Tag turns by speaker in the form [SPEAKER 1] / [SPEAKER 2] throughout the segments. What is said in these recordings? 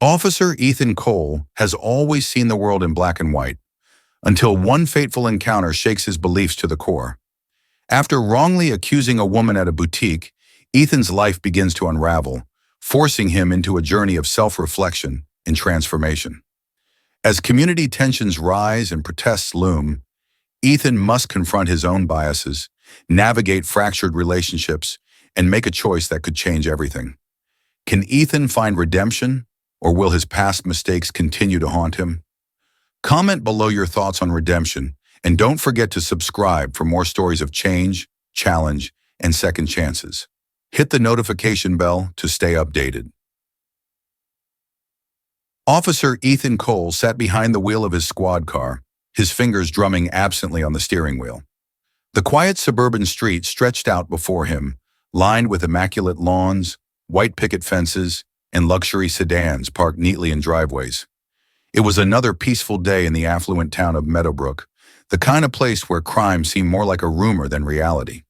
[SPEAKER 1] Officer Ethan Cole has always seen the world in black and white, until one fateful encounter shakes his beliefs to the core. After wrongly accusing a woman at a boutique, Ethan's life begins to unravel, forcing him into a journey of self-reflection and transformation. As community tensions rise and protests loom, Ethan must confront his own biases, navigate fractured relationships, and make a choice that could change everything. Can Ethan find redemption, or will his past mistakes continue to haunt him? Comment below your thoughts on redemption, and don't forget to subscribe for more stories of change, challenge, and second chances. Hit the notification bell to stay updated. Officer Ethan Cole sat behind the wheel of his squad car, his fingers drumming absently on the steering wheel. The quiet suburban street stretched out before him, lined with immaculate lawns, white picket fences, and luxury sedans parked neatly in driveways. It was another peaceful day in the affluent town of Meadowbrook, the kind of place where crime seemed more like a rumor than reality.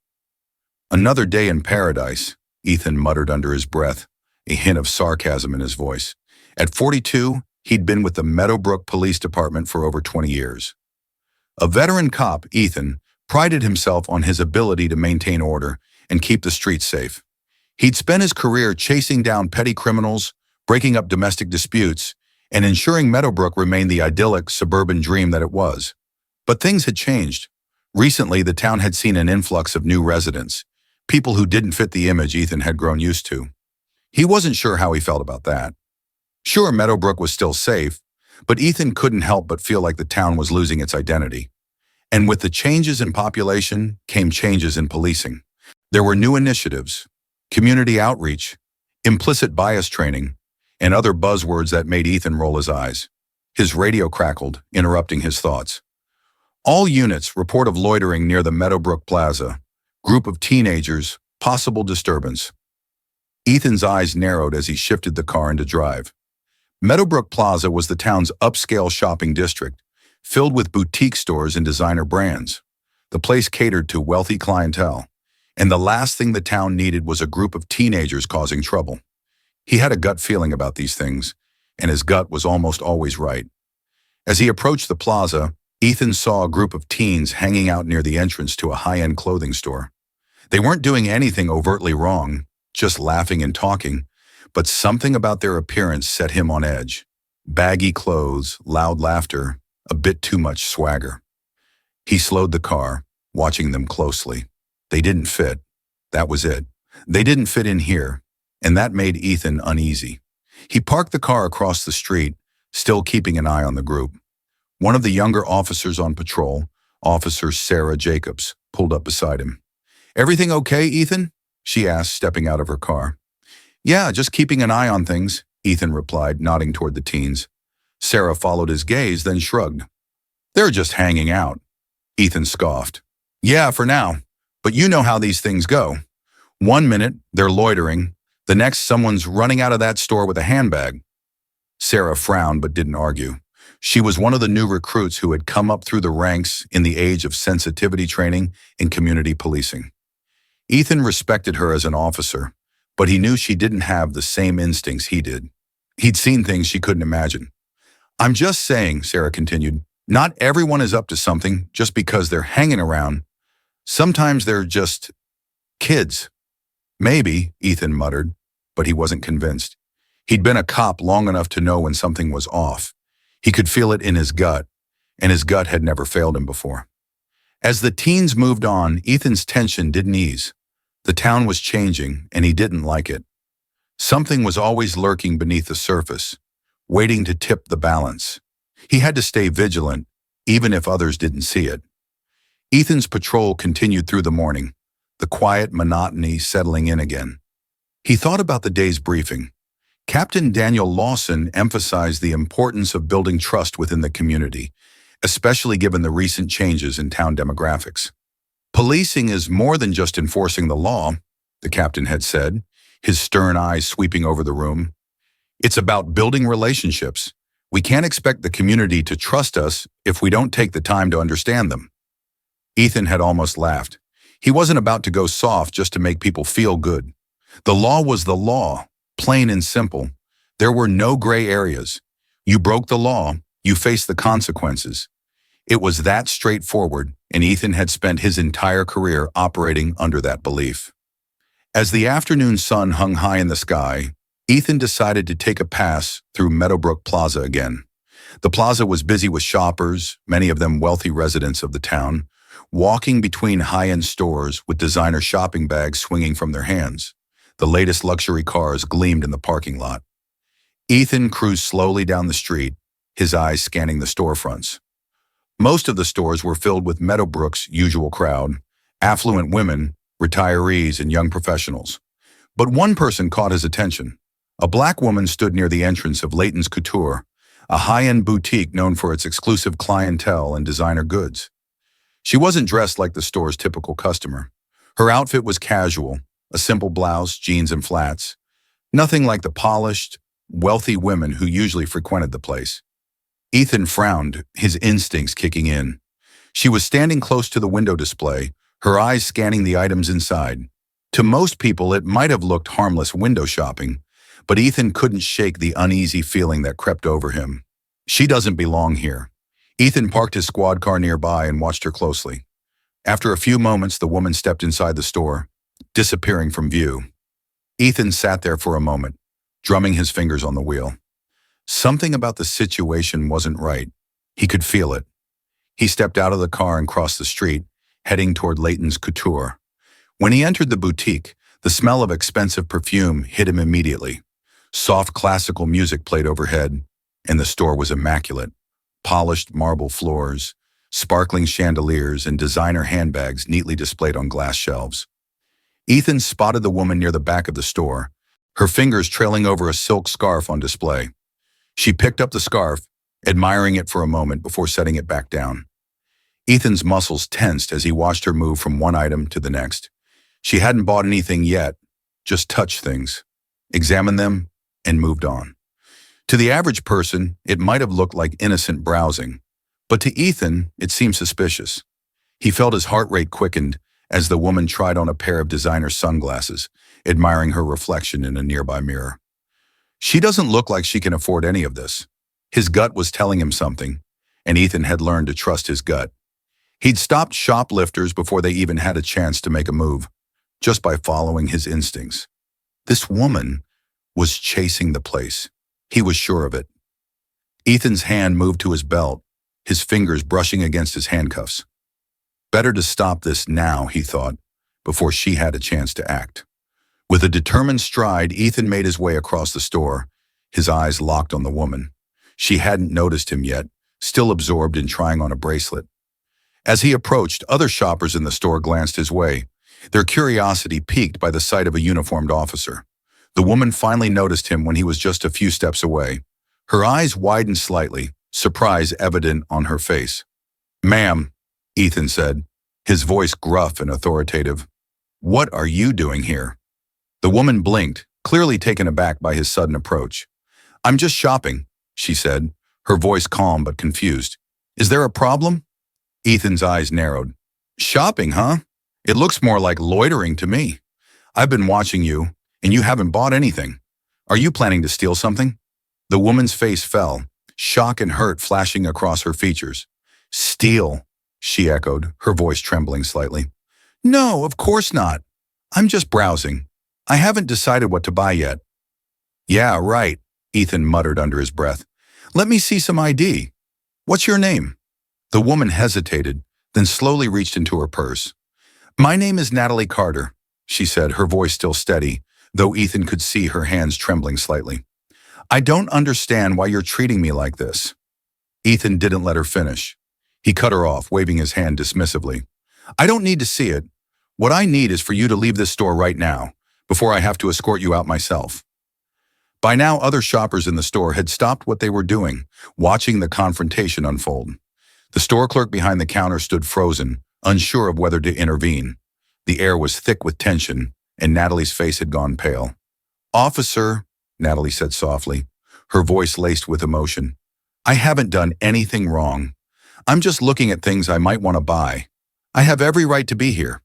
[SPEAKER 1] Another day in paradise, Ethan muttered under his breath, a hint of sarcasm in his voice. At 42, he'd been with the Meadowbrook Police Department for over 20 years. A veteran cop, Ethan prided himself on his ability to maintain order and keep the streets safe. He'd spent his career chasing down petty criminals, breaking up domestic disputes, and ensuring Meadowbrook remained the idyllic suburban dream that it was. But things had changed. Recently, the town had seen an influx of new residents, people who didn't fit the image Ethan had grown used to. He wasn't sure how he felt about that. Sure, Meadowbrook was still safe, but Ethan couldn't help but feel like the town was losing its identity. And with the changes in population came changes in policing. There were new initiatives, community outreach, implicit bias training, and other buzzwords that made Ethan roll his eyes. His radio crackled, interrupting his thoughts. All units report of loitering near the Meadowbrook Plaza. Group of teenagers, possible disturbance. Ethan's eyes narrowed as he shifted the car into drive. Meadowbrook Plaza was the town's upscale shopping district, filled with boutique stores and designer brands. The place catered to wealthy clientele, and the last thing the town needed was a group of teenagers causing trouble. He had a gut feeling about these things, and his gut was almost always right. As he approached the plaza, Ethan saw a group of teens hanging out near the entrance to a high-end clothing store. They weren't doing anything overtly wrong, just laughing and talking, but something about their appearance set him on edge. Baggy clothes, loud laughter, a bit too much swagger. He slowed the car, watching them closely. They didn't fit. That was it. They didn't fit in here, and that made Ethan uneasy. He parked the car across the street, still keeping an eye on the group. One of the younger officers on patrol, Officer Sarah Jacobs, pulled up beside him. "Everything okay, Ethan?" she asked, stepping out of her car. "Yeah, just keeping an eye on things," Ethan replied, nodding toward the teens. Sarah followed his gaze, then shrugged. "They're just hanging out." Ethan scoffed. "Yeah, for now. But you know how these things go. One minute, they're loitering. The next, someone's running out of that store with a handbag." Sarah frowned but didn't argue. She was one of the new recruits who had come up through the ranks in the age of sensitivity training and community policing. Ethan respected her as an officer, but he knew she didn't have the same instincts he did. He'd seen things she couldn't imagine. "I'm just saying," Sarah continued, "not everyone is up to something just because they're hanging around. Sometimes they're just kids." "Maybe," Ethan muttered, but he wasn't convinced. He'd been a cop long enough to know when something was off. He could feel it in his gut, and his gut had never failed him before. As the teens moved on, Ethan's tension didn't ease. The town was changing, and he didn't like it. Something was always lurking beneath the surface, waiting to tip the balance. He had to stay vigilant, even if others didn't see it. Ethan's patrol continued through the morning, the quiet monotony settling in again. He thought about the day's briefing. Captain Daniel Lawson emphasized the importance of building trust within the community, especially given the recent changes in town demographics. "Policing is more than just enforcing the law," the captain had said, his stern eyes sweeping over the room. "It's about building relationships. We can't expect the community to trust us if we don't take the time to understand them." Ethan had almost laughed. He wasn't about to go soft just to make people feel good. The law was the law, plain and simple. There were no gray areas. You broke the law, you faced the consequences. It was that straightforward, and Ethan had spent his entire career operating under that belief. As the afternoon sun hung high in the sky, Ethan decided to take a pass through Meadowbrook Plaza again. The plaza was busy with shoppers, many of them wealthy residents of the town, walking between high-end stores with designer shopping bags swinging from their hands. The latest luxury cars gleamed in the parking lot. Ethan cruised slowly down the street, his eyes scanning the storefronts. Most of the stores were filled with Meadowbrook's usual crowd, affluent women, retirees, and young professionals. But one person caught his attention. A black woman stood near the entrance of Leighton's Couture, a high-end boutique known for its exclusive clientele and designer goods. She wasn't dressed like the store's typical customer. Her outfit was casual, a simple blouse, jeans, and flats. Nothing like the polished, wealthy women who usually frequented the place. Ethan frowned, his instincts kicking in. She was standing close to the window display, her eyes scanning the items inside. To most people, it might have looked harmless window shopping, but Ethan couldn't shake the uneasy feeling that crept over him. She doesn't belong here. Ethan parked his squad car nearby and watched her closely. After a few moments, the woman stepped inside the store, disappearing from view. Ethan sat there for a moment, drumming his fingers on the wheel. Something about the situation wasn't right. He could feel it. He stepped out of the car and crossed the street, heading toward Leighton's Couture. When he entered the boutique, the smell of expensive perfume hit him immediately. Soft classical music played overhead, and the store was immaculate. Polished marble floors, sparkling chandeliers, and designer handbags neatly displayed on glass shelves. Ethan spotted the woman near the back of the store, her fingers trailing over a silk scarf on display. She picked up the scarf, admiring it for a moment before setting it back down. Ethan's muscles tensed as he watched her move from one item to the next. She hadn't bought anything yet, just touched things, examined them, and moved on. To the average person, it might have looked like innocent browsing, but to Ethan, it seemed suspicious. He felt his heart rate quickened as the woman tried on a pair of designer sunglasses, admiring her reflection in a nearby mirror. She doesn't look like she can afford any of this. His gut was telling him something, and Ethan had learned to trust his gut. He'd stopped shoplifters before they even had a chance to make a move, just by following his instincts. This woman was chasing the place. He was sure of it. Ethan's hand moved to his belt, his fingers brushing against his handcuffs. Better to stop this now, he thought, before she had a chance to act. With a determined stride, Ethan made his way across the store, his eyes locked on the woman. She hadn't noticed him yet, still absorbed in trying on a bracelet. As he approached, other shoppers in the store glanced his way, their curiosity piqued by the sight of a uniformed officer. The woman finally noticed him when he was just a few steps away. Her eyes widened slightly, surprise evident on her face. "Ma'am," Ethan said, his voice gruff and authoritative. "What are you doing here?" The woman blinked, clearly taken aback by his sudden approach. "I'm just shopping," she said, her voice calm but confused. "Is there a problem?" Ethan's eyes narrowed. "Shopping, huh? It looks more like loitering to me. I've been watching you, and you haven't bought anything. Are you planning to steal something?" The woman's face fell, shock and hurt flashing across her features. "Steal," she echoed, her voice trembling slightly. "No, of course not. I'm just browsing. I haven't decided what to buy yet." "Yeah, right," Ethan muttered under his breath. "Let me see some ID. What's your name?" The woman hesitated, then slowly reached into her purse. "My name is Natalie Carter," she said, her voice still steady, though Ethan could see her hands trembling slightly. "I don't understand why you're treating me like this." Ethan didn't let her finish. He cut her off, waving his hand dismissively. "I don't need to see it. What I need is for you to leave this store right now, before I have to escort you out myself." By now, other shoppers in the store had stopped what they were doing, watching the confrontation unfold. The store clerk behind the counter stood frozen, unsure of whether to intervene. The air was thick with tension, and Natalie's face had gone pale. "Officer," Natalie said softly, her voice laced with emotion, "I haven't done anything wrong. I'm just looking at things I might want to buy. I have every right to be here."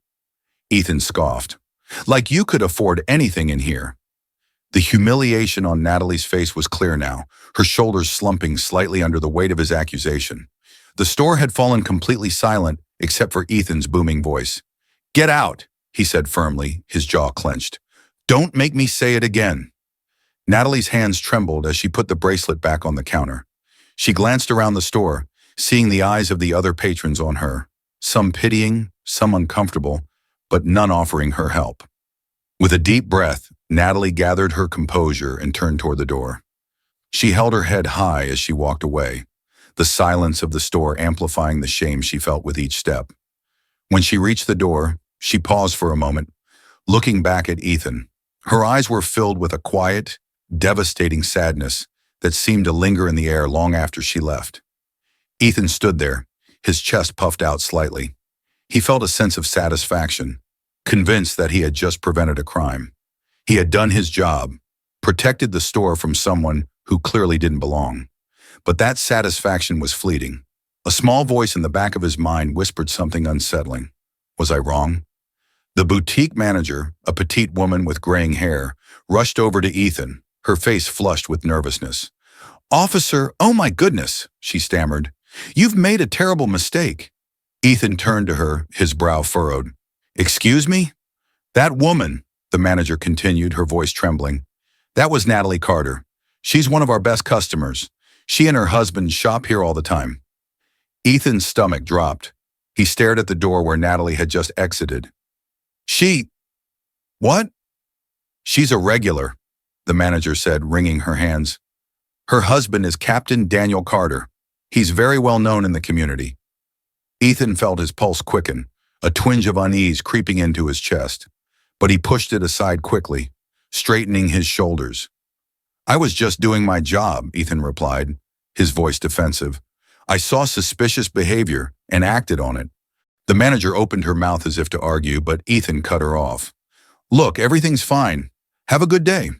[SPEAKER 1] Ethan scoffed. "Like you could afford anything in here." The humiliation on Natalie's face was clear now, her shoulders slumping slightly under the weight of his accusation. The store had fallen completely silent, except for Ethan's booming voice. "Get out," he said firmly, his jaw clenched. "Don't make me say it again." Natalie's hands trembled as she put the bracelet back on the counter. She glanced around the store, seeing the eyes of the other patrons on her, some pitying, some uncomfortable, but none offering her help. With a deep breath, Natalie gathered her composure and turned toward the door. She held her head high as she walked away, the silence of the store amplifying the shame she felt with each step. When she reached the door, she paused for a moment, looking back at Ethan. Her eyes were filled with a quiet, devastating sadness that seemed to linger in the air long after she left. Ethan stood there, his chest puffed out slightly. He felt a sense of satisfaction, convinced that he had just prevented a crime. He had done his job, protected the store from someone who clearly didn't belong. But that satisfaction was fleeting. A small voice in the back of his mind whispered something unsettling. Was I wrong? The boutique manager, a petite woman with graying hair, rushed over to Ethan, her face flushed with nervousness. "Officer, oh my goodness," she stammered. "You've made a terrible mistake." Ethan turned to her, his brow furrowed. "Excuse me?" "That woman," the manager continued, her voice trembling. "That was Natalie Carter. She's one of our best customers. She and her husband shop here all the time." Ethan's stomach dropped. He stared at the door where Natalie had just exited. What? "She's a regular," the manager said, wringing her hands. "Her husband is Captain Daniel Carter. He's very well known in the community." Ethan felt his pulse quicken, a twinge of unease creeping into his chest. But he pushed it aside quickly, straightening his shoulders. "I was just doing my job," Ethan replied, his voice defensive. "I saw suspicious behavior and acted on it." The manager opened her mouth as if to argue, but Ethan cut her off. "Look, everything's fine. Have a good day."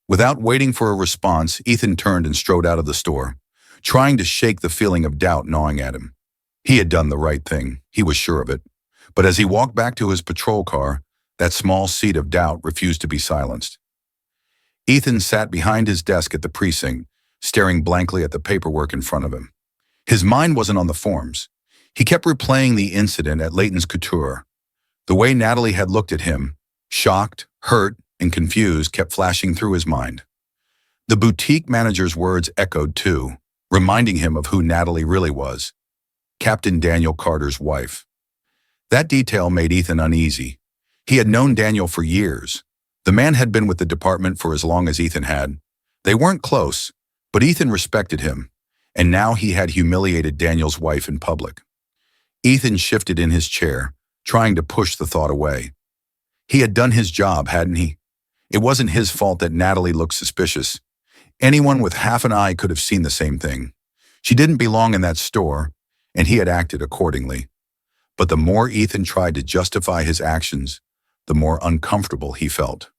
[SPEAKER 1] Without waiting for a response, Ethan turned and strode out of the store, trying to shake the feeling of doubt gnawing at him. He had done the right thing, he was sure of it. But as he walked back to his patrol car, that small seed of doubt refused to be silenced. Ethan sat behind his desk at the precinct, staring blankly at the paperwork in front of him. His mind wasn't on the forms. He kept replaying the incident at Leighton's Couture. The way Natalie had looked at him, shocked, hurt, and confused, kept flashing through his mind. The boutique manager's words echoed too, reminding him of who Natalie really was, Captain Daniel Carter's wife. That detail made Ethan uneasy. He had known Daniel for years. The man had been with the department for as long as Ethan had. They weren't close, but Ethan respected him, and now he had humiliated Daniel's wife in public. Ethan shifted in his chair, trying to push the thought away. He had done his job, hadn't he? It wasn't his fault that Natalie looked suspicious. Anyone with half an eye could have seen the same thing. She didn't belong in that store, and he had acted accordingly. But the more Ethan tried to justify his actions, the more uncomfortable he felt.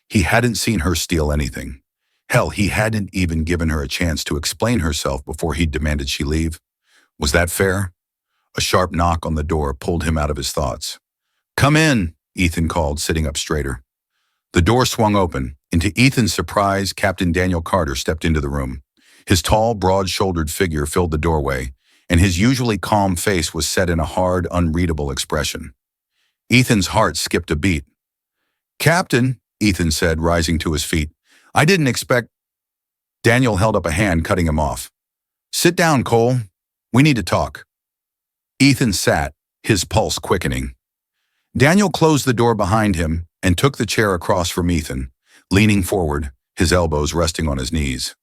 [SPEAKER 1] He hadn't seen her steal anything. Hell, he hadn't even given her a chance to explain herself before he demanded she leave. Was that fair? A sharp knock on the door pulled him out of his thoughts. "Come in," Ethan called, sitting up straighter. The door swung open, and to Ethan's surprise, Captain Daniel Carter stepped into the room. His tall, broad-shouldered figure filled the doorway, and his usually calm face was set in a hard, unreadable expression. Ethan's heart skipped a beat. "Captain," Ethan said, rising to his feet, "I didn't expect—" Daniel held up a hand, cutting him off. "Sit down, Cole. We need to talk." Ethan sat, his pulse quickening. Daniel closed the door behind him and took the chair across from Ethan, leaning forward, his elbows resting on his knees.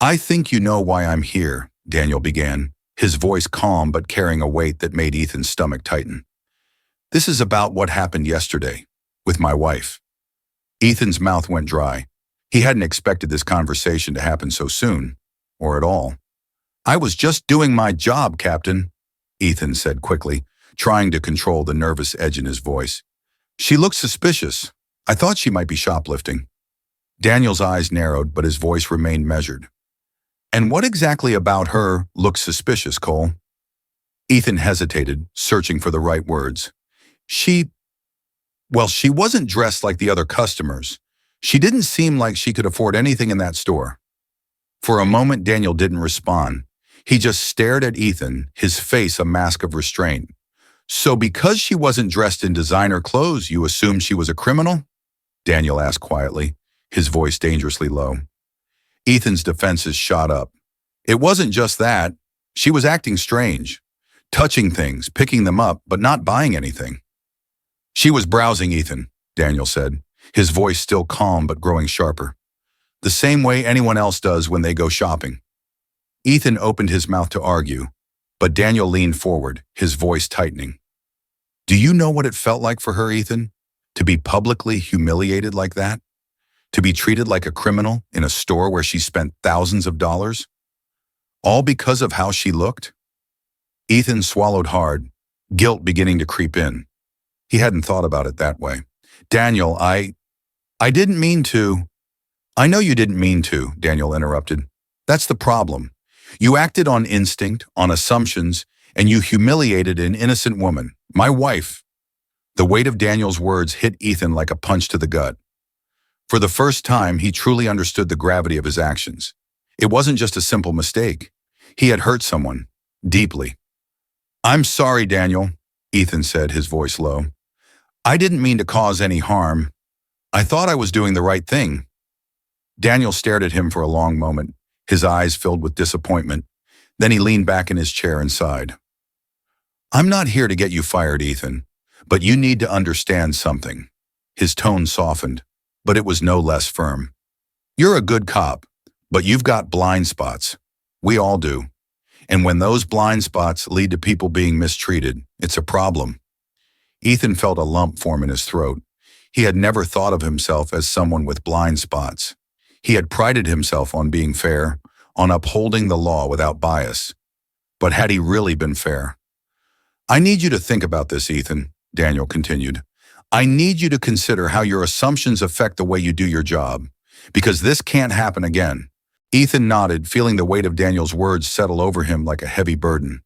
[SPEAKER 1] "I think you know why I'm here," Daniel began, his voice calm but carrying a weight that made Ethan's stomach tighten. "This is about what happened yesterday, with my wife." Ethan's mouth went dry. He hadn't expected this conversation to happen so soon, or at all. "I was just doing my job, Captain," Ethan said quickly, trying to control the nervous edge in his voice. "She looked suspicious. I thought she might be shoplifting." Daniel's eyes narrowed, but his voice remained measured. "And what exactly about her looked suspicious, Cole?" Ethan hesitated, searching for the right words. She wasn't dressed like the other customers. She didn't seem like she could afford anything in that store. For a moment, Daniel didn't respond. He just stared at Ethan, his face a mask of restraint. So because she wasn't dressed in designer clothes, you assumed she was a criminal? Daniel asked quietly, his voice dangerously low. Ethan's defenses shot up. It wasn't just that. She was acting strange, touching things, picking them up, but not buying anything. She was browsing, Ethan, Daniel said, his voice still calm but growing sharper. The same way anyone else does when they go shopping. Ethan opened his mouth to argue, but Daniel leaned forward, his voice tightening. Do you know what it felt like for her, Ethan? To be publicly humiliated like that? To be treated like a criminal in a store where she spent thousands of dollars? All because of how she looked? Ethan swallowed hard, guilt beginning to creep in. He hadn't thought about it that way. Daniel, I didn't mean to. I know you didn't mean to, Daniel interrupted. That's the problem. You acted on instinct, on assumptions, and you humiliated an innocent woman, my wife. The weight of Daniel's words hit Ethan like a punch to the gut. For the first time, he truly understood the gravity of his actions. It wasn't just a simple mistake. He had hurt someone, deeply. I'm sorry, Daniel, Ethan said, his voice low. I didn't mean to cause any harm. I thought I was doing the right thing. Daniel stared at him for a long moment, his eyes filled with disappointment. Then he leaned back in his chair and sighed. I'm not here to get you fired, Ethan, but you need to understand something. His tone softened, but it was no less firm. You're a good cop, but you've got blind spots. We all do. And when those blind spots lead to people being mistreated, it's a problem. Ethan felt a lump form in his throat. He had never thought of himself as someone with blind spots. He had prided himself on being fair, on upholding the law without bias. But had he really been fair? I need you to think about this, Ethan, Daniel continued. I need you to consider how your assumptions affect the way you do your job, because this can't happen again. Ethan nodded, feeling the weight of Daniel's words settle over him like a heavy burden.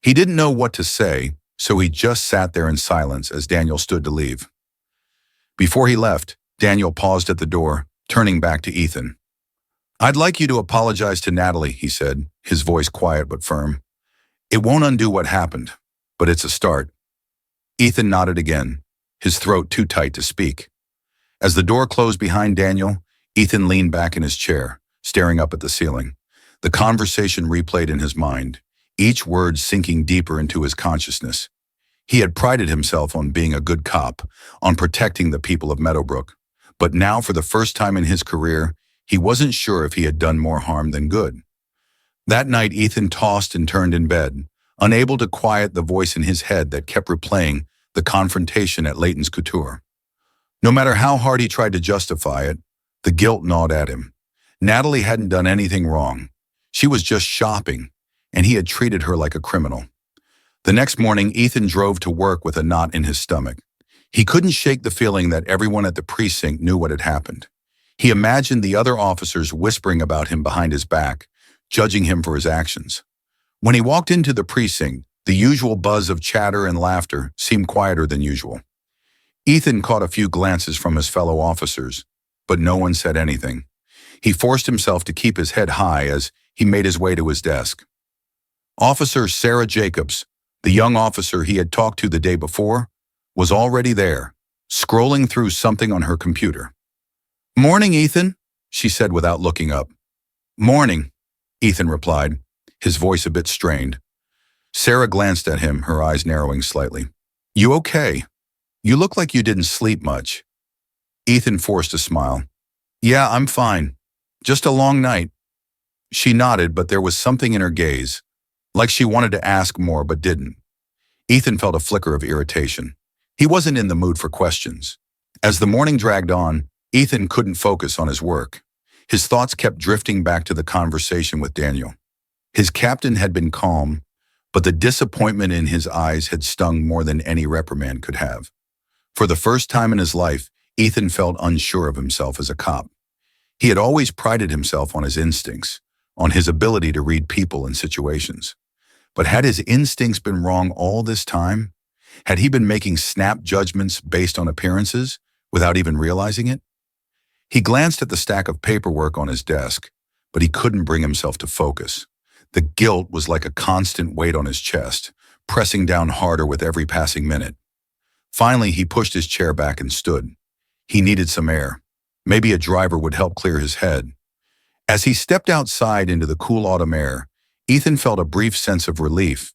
[SPEAKER 1] He didn't know what to say, so he just sat there in silence as Daniel stood to leave. Before he left, Daniel paused at the door, turning back to Ethan. I'd like you to apologize to Natalie, he said, his voice quiet but firm. It won't undo what happened, but it's a start. Ethan nodded again, his throat too tight to speak. As the door closed behind Daniel, Ethan leaned back in his chair, staring up at the ceiling. The conversation replayed in his mind, each word sinking deeper into his consciousness. He had prided himself on being a good cop, on protecting the people of Meadowbrook. But now, for the first time in his career, he wasn't sure if he had done more harm than good. That night, Ethan tossed and turned in bed, unable to quiet the voice in his head that kept replaying the confrontation at Leighton's Couture. No matter how hard he tried to justify it, the guilt gnawed at him. Natalie hadn't done anything wrong. She was just shopping, and he had treated her like a criminal. The next morning, Ethan drove to work with a knot in his stomach. He couldn't shake the feeling that everyone at the precinct knew what had happened. He imagined the other officers whispering about him behind his back, judging him for his actions. When he walked into the precinct, the usual buzz of chatter and laughter seemed quieter than usual. Ethan caught a few glances from his fellow officers, but no one said anything. He forced himself to keep his head high as he made his way to his desk. Officer Sarah Jacobs, the young officer he had talked to the day before, was already there, scrolling through something on her computer. "Morning, Ethan," she said without looking up. "Morning," Ethan replied, his voice a bit strained. Sarah glanced at him, her eyes narrowing slightly. "You okay? You look like you didn't sleep much." Ethan forced a smile. "Yeah, I'm fine. Just a long night." She nodded, but there was something in her gaze, like she wanted to ask more but didn't. Ethan felt a flicker of irritation. He wasn't in the mood for questions. As the morning dragged on, Ethan couldn't focus on his work. His thoughts kept drifting back to the conversation with Daniel. His captain had been calm, but the disappointment in his eyes had stung more than any reprimand could have. For the first time in his life, Ethan felt unsure of himself as a cop. He had always prided himself on his instincts, on his ability to read people and situations. But had his instincts been wrong all this time? Had he been making snap judgments based on appearances without even realizing it? He glanced at the stack of paperwork on his desk, but he couldn't bring himself to focus. The guilt was like a constant weight on his chest, pressing down harder with every passing minute. Finally, he pushed his chair back and stood. He needed some air. Maybe a driver would help clear his head. As he stepped outside into the cool autumn air, Ethan felt a brief sense of relief.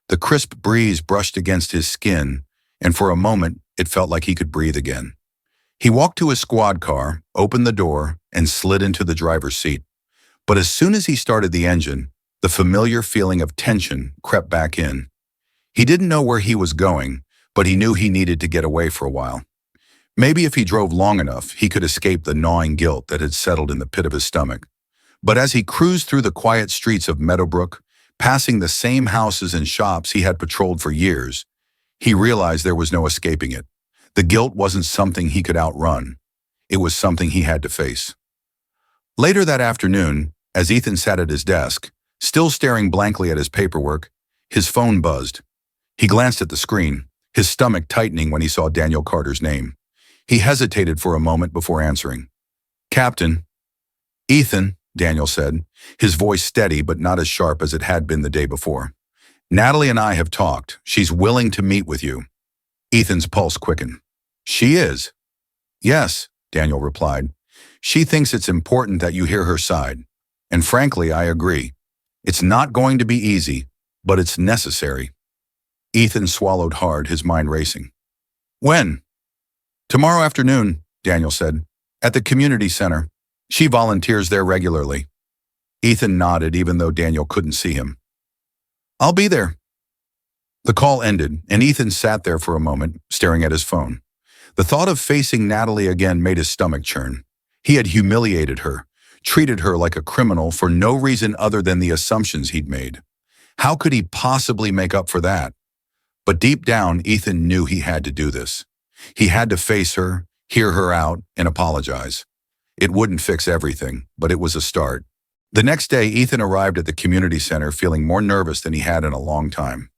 [SPEAKER 1] The crisp breeze brushed against his skin, and for a moment, it felt like he could breathe again. He walked to his squad car, opened the door, and slid into the driver's seat. But as soon as he started the engine, the familiar feeling of tension crept back in. He didn't know where he was going, but he knew he needed to get away for a while. Maybe if he drove long enough, he could escape the gnawing guilt that had settled in the pit of his stomach. But as he cruised through the quiet streets of Meadowbrook, passing the same houses and shops he had patrolled for years, he realized there was no escaping it. The guilt wasn't something he could outrun. It was something he had to face. Later that afternoon, as Ethan sat at his desk, still staring blankly at his paperwork, his phone buzzed. He glanced at the screen, his stomach tightening when he saw Daniel Carter's name. He hesitated for a moment before answering. "Captain." "Ethan," Daniel said, his voice steady but not as sharp as it had been the day before. "Natalie and I have talked. She's willing to meet with you." Ethan's pulse quickened. "She is?" "Yes," Daniel replied. "She thinks it's important that you hear her side. And frankly, I agree. It's not going to be easy, but it's necessary." Ethan swallowed hard, his mind racing. "When?" "Tomorrow afternoon," Daniel said, "at the community center. She volunteers there regularly." Ethan nodded even though Daniel couldn't see him. "I'll be there." The call ended, and Ethan sat there for a moment, staring at his phone. The thought of facing Natalie again made his stomach churn. He had humiliated her, treated her like a criminal for no reason other than the assumptions he'd made. How could he possibly make up for that? But deep down, Ethan knew he had to do this. He had to face her, hear her out, and apologize. It wouldn't fix everything, but it was a start. The next day, Ethan arrived at the community center feeling more nervous than he had in a long time.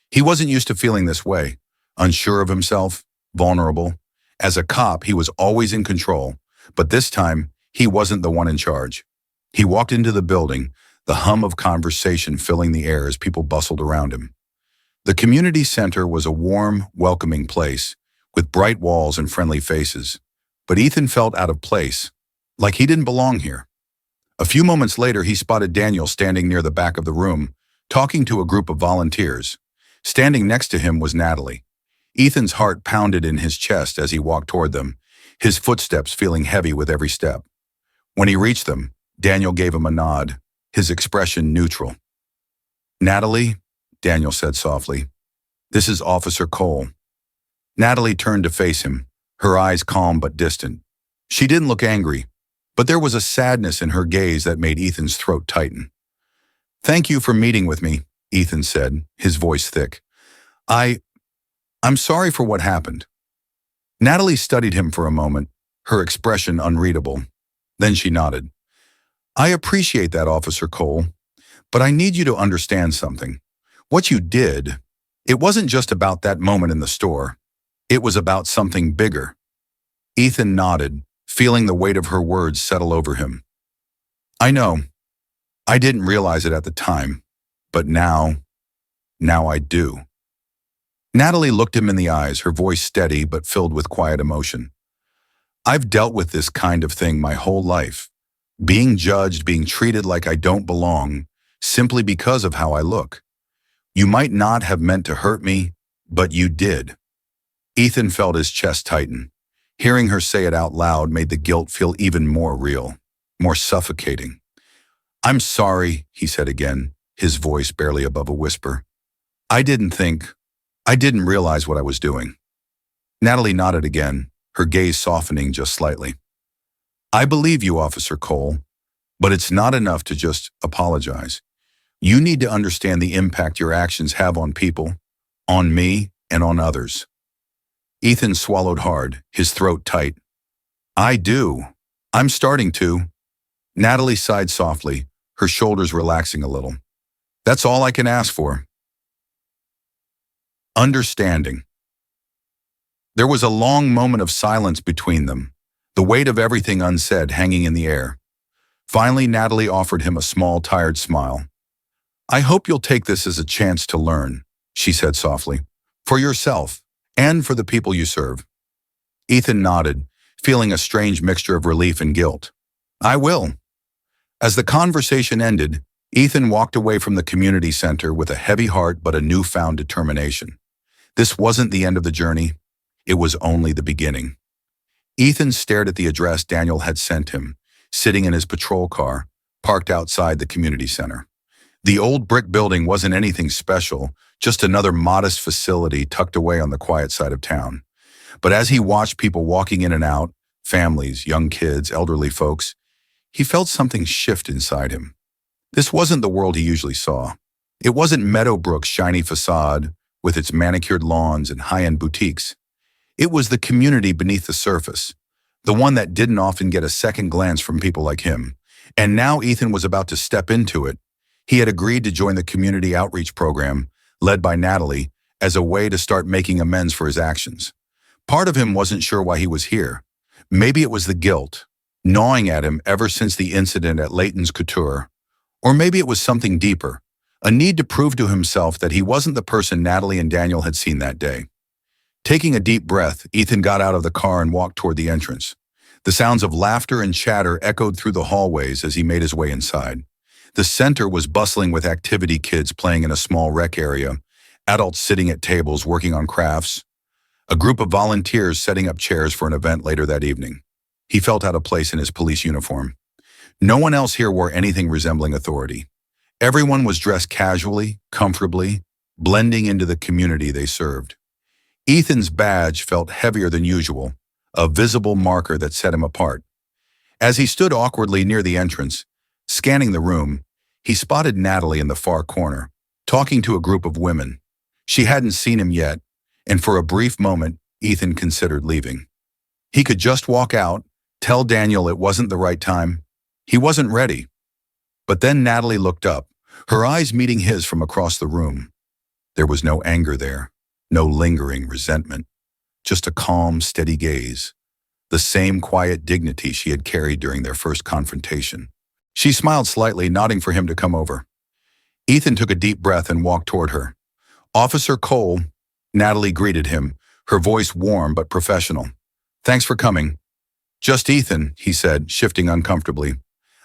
[SPEAKER 1] He wasn't used to feeling this way, unsure of himself, vulnerable. As a cop, he was always in control, but this time, he wasn't the one in charge. He walked into the building, the hum of conversation filling the air as people bustled around him. The community center was a warm, welcoming place, with bright walls and friendly faces. But Ethan felt out of place, like he didn't belong here. A few moments later, he spotted Daniel standing near the back of the room, talking to a group of volunteers. Standing next to him was Natalie. Ethan's heart pounded in his chest as he walked toward them, his footsteps feeling heavy with every step. When he reached them, Daniel gave him a nod, his expression neutral. "Natalie," Daniel said softly, "this is Officer Cole." Natalie turned to face him, her eyes calm but distant. She didn't look angry, but there was a sadness in her gaze that made Ethan's throat tighten. "Thank you for meeting with me," Ethan said, his voice thick. I'm sorry for what happened." Natalie studied him for a moment, her expression unreadable. Then she nodded. "I appreciate that, Officer Cole, but I need you to understand something. What you did, it wasn't just about that moment in the store. It was about something bigger." Ethan nodded, feeling the weight of her words settle over him. "I know. I didn't realize it at the time, but now I do." Natalie looked him in the eyes, her voice steady but filled with quiet emotion. "I've dealt with this kind of thing my whole life. Being judged, being treated like I don't belong, simply because of how I look. You might not have meant to hurt me, but you did." Ethan felt his chest tighten. Hearing her say it out loud made the guilt feel even more real, more suffocating. "I'm sorry," he said again, his voice barely above a whisper. I didn't realize what I was doing." Natalie nodded again, her gaze softening just slightly. "I believe you, Officer Cole, but it's not enough to just apologize. You need to understand the impact your actions have on people, on me, and on others." Ethan swallowed hard, his throat tight. "I do. I'm starting to." Natalie sighed softly, her shoulders relaxing a little. "That's all I can ask for." Understanding. There was a long moment of silence between them. the weight of everything unsaid hanging in the air. Finally, Natalie offered him a small, tired smile. "I hope you'll take this as a chance to learn," she said softly, "for yourself and for the people you serve." Ethan nodded, feeling a strange mixture of relief and guilt. "I will." As the conversation ended, Ethan walked away from the community center with a heavy heart but a newfound determination. This wasn't the end of the journey. It was only the beginning. Ethan stared at the address Daniel had sent him, sitting in his patrol car, parked outside the community center. The old brick building wasn't anything special, just another modest facility tucked away on the quiet side of town. But as he watched people walking in and out, families, young kids, elderly folks, he felt something shift inside him. This wasn't the world he usually saw. It wasn't Meadowbrook's shiny facade with its manicured lawns and high-end boutiques. It was the community beneath the surface, the one that didn't often get a second glance from people like him. And now Ethan was about to step into it. He had agreed to join the community outreach program, led by Natalie, as a way to start making amends for his actions. Part of him wasn't sure why he was here. Maybe it was the guilt, gnawing at him ever since the incident at Leighton's Couture. Or maybe it was something deeper, a need to prove to himself that he wasn't the person Natalie and Daniel had seen that day. Taking a deep breath, Ethan got out of the car and walked toward the entrance. The sounds of laughter and chatter echoed through the hallways as he made his way inside. The center was bustling with activity kids playing in a small rec area, adults sitting at tables working on crafts, a group of volunteers setting up chairs for an event later that evening. He felt out of place in his police uniform. No one else here wore anything resembling authority. Everyone was dressed casually, comfortably, blending into the community they served. Ethan's badge felt heavier than usual, a visible marker that set him apart. As he stood awkwardly near the entrance, scanning the room, he spotted Natalie in the far corner, talking to a group of women. She hadn't seen him yet, and for a brief moment, Ethan considered leaving. He could just walk out, tell Daniel it wasn't the right time. He wasn't ready. But then Natalie looked up, her eyes meeting his from across the room. There was no anger there, no lingering resentment, just a calm, steady gaze, the same quiet dignity she had carried during their first confrontation. She smiled slightly, nodding for him to come over. Ethan took a deep breath and walked toward her. "Officer Cole," Natalie greeted him, her voice warm but professional. "Thanks for coming." "Just Ethan," he said, shifting uncomfortably.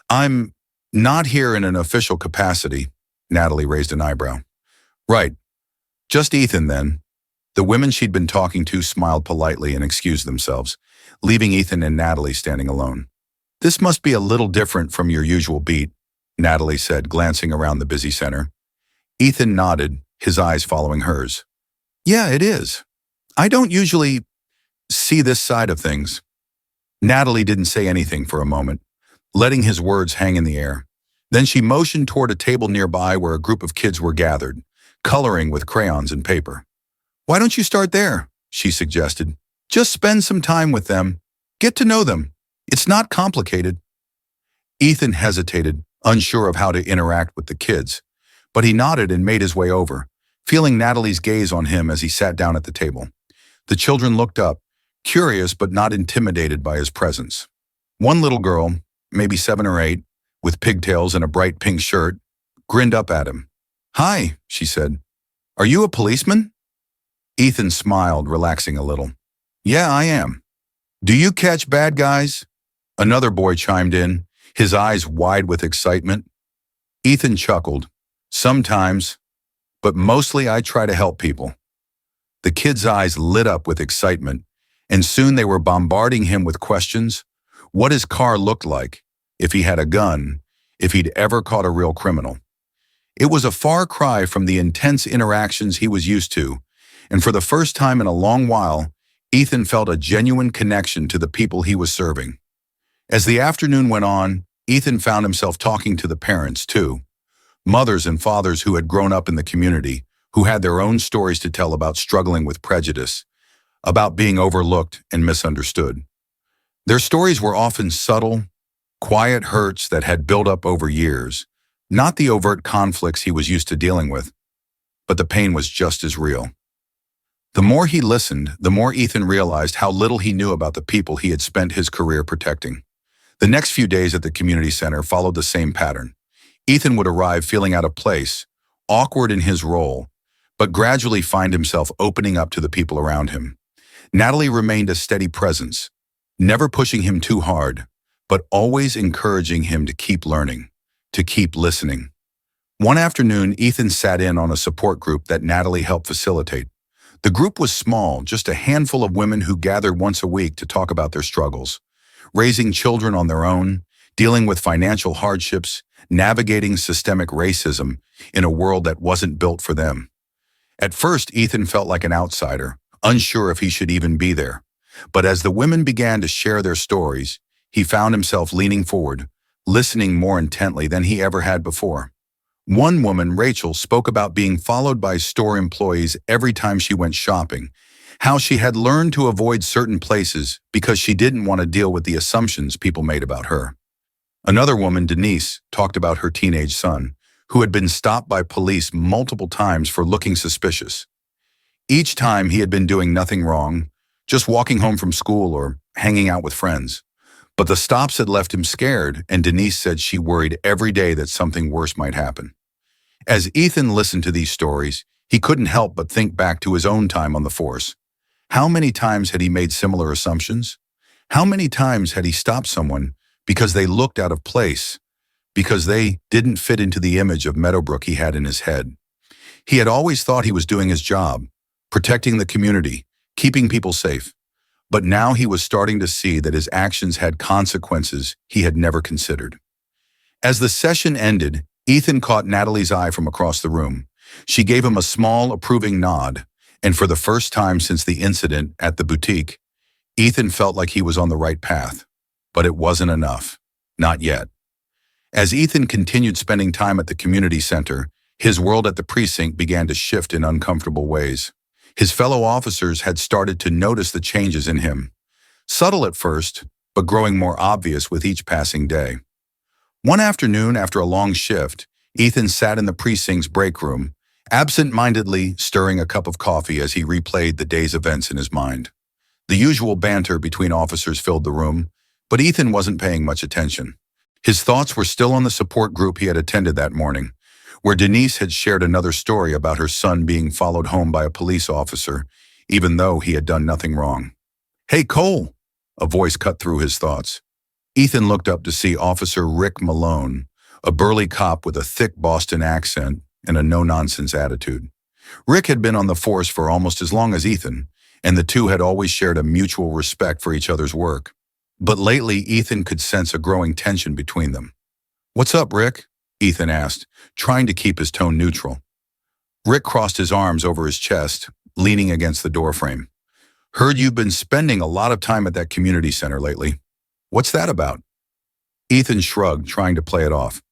[SPEAKER 1] "I'm not here in an official capacity," Natalie raised an eyebrow. "Right. Just Ethan, then." The women she'd been talking to smiled politely and excused themselves, leaving Ethan and Natalie standing alone. "This must be a little different from your usual beat," Natalie said, glancing around the busy center. Ethan nodded, his eyes following hers. "Yeah, it is. I don't usually see this side of things." Natalie didn't say anything for a moment, letting his words hang in the air. Then she motioned toward a table nearby where a group of kids were gathered, coloring with crayons and paper. "Why don't you start there?" she suggested. "Just spend some time with them. Get to know them. It's not complicated." Ethan hesitated, unsure of how to interact with the kids, but he nodded and made his way over, feeling Natalie's gaze on him as he sat down at the table. The children looked up, curious but not intimidated by his presence. One little girl, maybe 7 or 8, with pigtails and a bright pink shirt, grinned up at him. "Hi," she said. "Are you a policeman?" Ethan smiled, relaxing a little. "Yeah, I am." "Do you catch bad guys?" Another boy chimed in, his eyes wide with excitement. Ethan chuckled. "Sometimes, but mostly I try to help people." The kid's eyes lit up with excitement, and soon they were bombarding him with questions. What his car looked like, if he had a gun, if he'd ever caught a real criminal. It was a far cry from the intense interactions he was used to, and for the first time in a long while, Ethan felt a genuine connection to the people he was serving. As the afternoon went on, Ethan found himself talking to the parents, too. Mothers and fathers who had grown up in the community, who had their own stories to tell about struggling with prejudice, about being overlooked and misunderstood. Their stories were often subtle, quiet hurts that had built up over years, not the overt conflicts he was used to dealing with, but the pain was just as real. The more he listened, the more Ethan realized how little he knew about the people he had spent his career protecting. The next few days at the community center followed the same pattern. Ethan would arrive feeling out of place, awkward in his role, but gradually find himself opening up to the people around him. Natalie remained a steady presence, never pushing him too hard, but always encouraging him to keep learning, to keep listening. One afternoon, Ethan sat in on a support group that Natalie helped facilitate. The group was small, just a handful of women who gathered once a week to talk about their struggles, raising children on their own, dealing with financial hardships, navigating systemic racism in a world that wasn't built for them. At first, Ethan felt like an outsider, unsure if he should even be there. But as the women began to share their stories, he found himself leaning forward, listening more intently than he ever had before. One woman, Rachel, spoke about being followed by store employees every time she went shopping, how she had learned to avoid certain places because she didn't want to deal with the assumptions people made about her. Another woman, Denise, talked about her teenage son, who had been stopped by police multiple times for looking suspicious. Each time he had been doing nothing wrong, just walking home from school or hanging out with friends. But the stops had left him scared, and Denise said she worried every day that something worse might happen. As Ethan listened to these stories, he couldn't help but think back to his own time on the force. How many times had he made similar assumptions? How many times had he stopped someone because they looked out of place, because they didn't fit into the image of Meadowbrook he had in his head? He had always thought he was doing his job, protecting the community, keeping people safe. But now he was starting to see that his actions had consequences he had never considered. As the session ended, Ethan caught Natalie's eye from across the room. She gave him a small, approving nod, and for the first time since the incident at the boutique, Ethan felt like he was on the right path. But it wasn't enough. Not yet. As Ethan continued spending time at the community center, his world at the precinct began to shift in uncomfortable ways. His fellow officers had started to notice the changes in him. Subtle at first, but growing more obvious with each passing day. One afternoon, after a long shift, Ethan sat in the precinct's break room, absent-mindedly stirring a cup of coffee as he replayed the day's events in his mind. The usual banter between officers filled the room, but Ethan wasn't paying much attention. His thoughts were still on the support group he had attended that morning, where Denise had shared another story about her son being followed home by a police officer, even though he had done nothing wrong. "Hey, Cole!" A voice cut through his thoughts. Ethan looked up to see Officer Rick Malone, a burly cop with a thick Boston accent and a no-nonsense attitude. Rick had been on the force for almost as long as Ethan, and the two had always shared a mutual respect for each other's work. But lately, Ethan could sense a growing tension between them. "What's up, Rick?" Ethan asked, trying to keep his tone neutral. Rick crossed his arms over his chest, leaning against the doorframe. "Heard you've been spending a lot of time at that community center lately. What's that about?" Ethan shrugged, trying to play it off.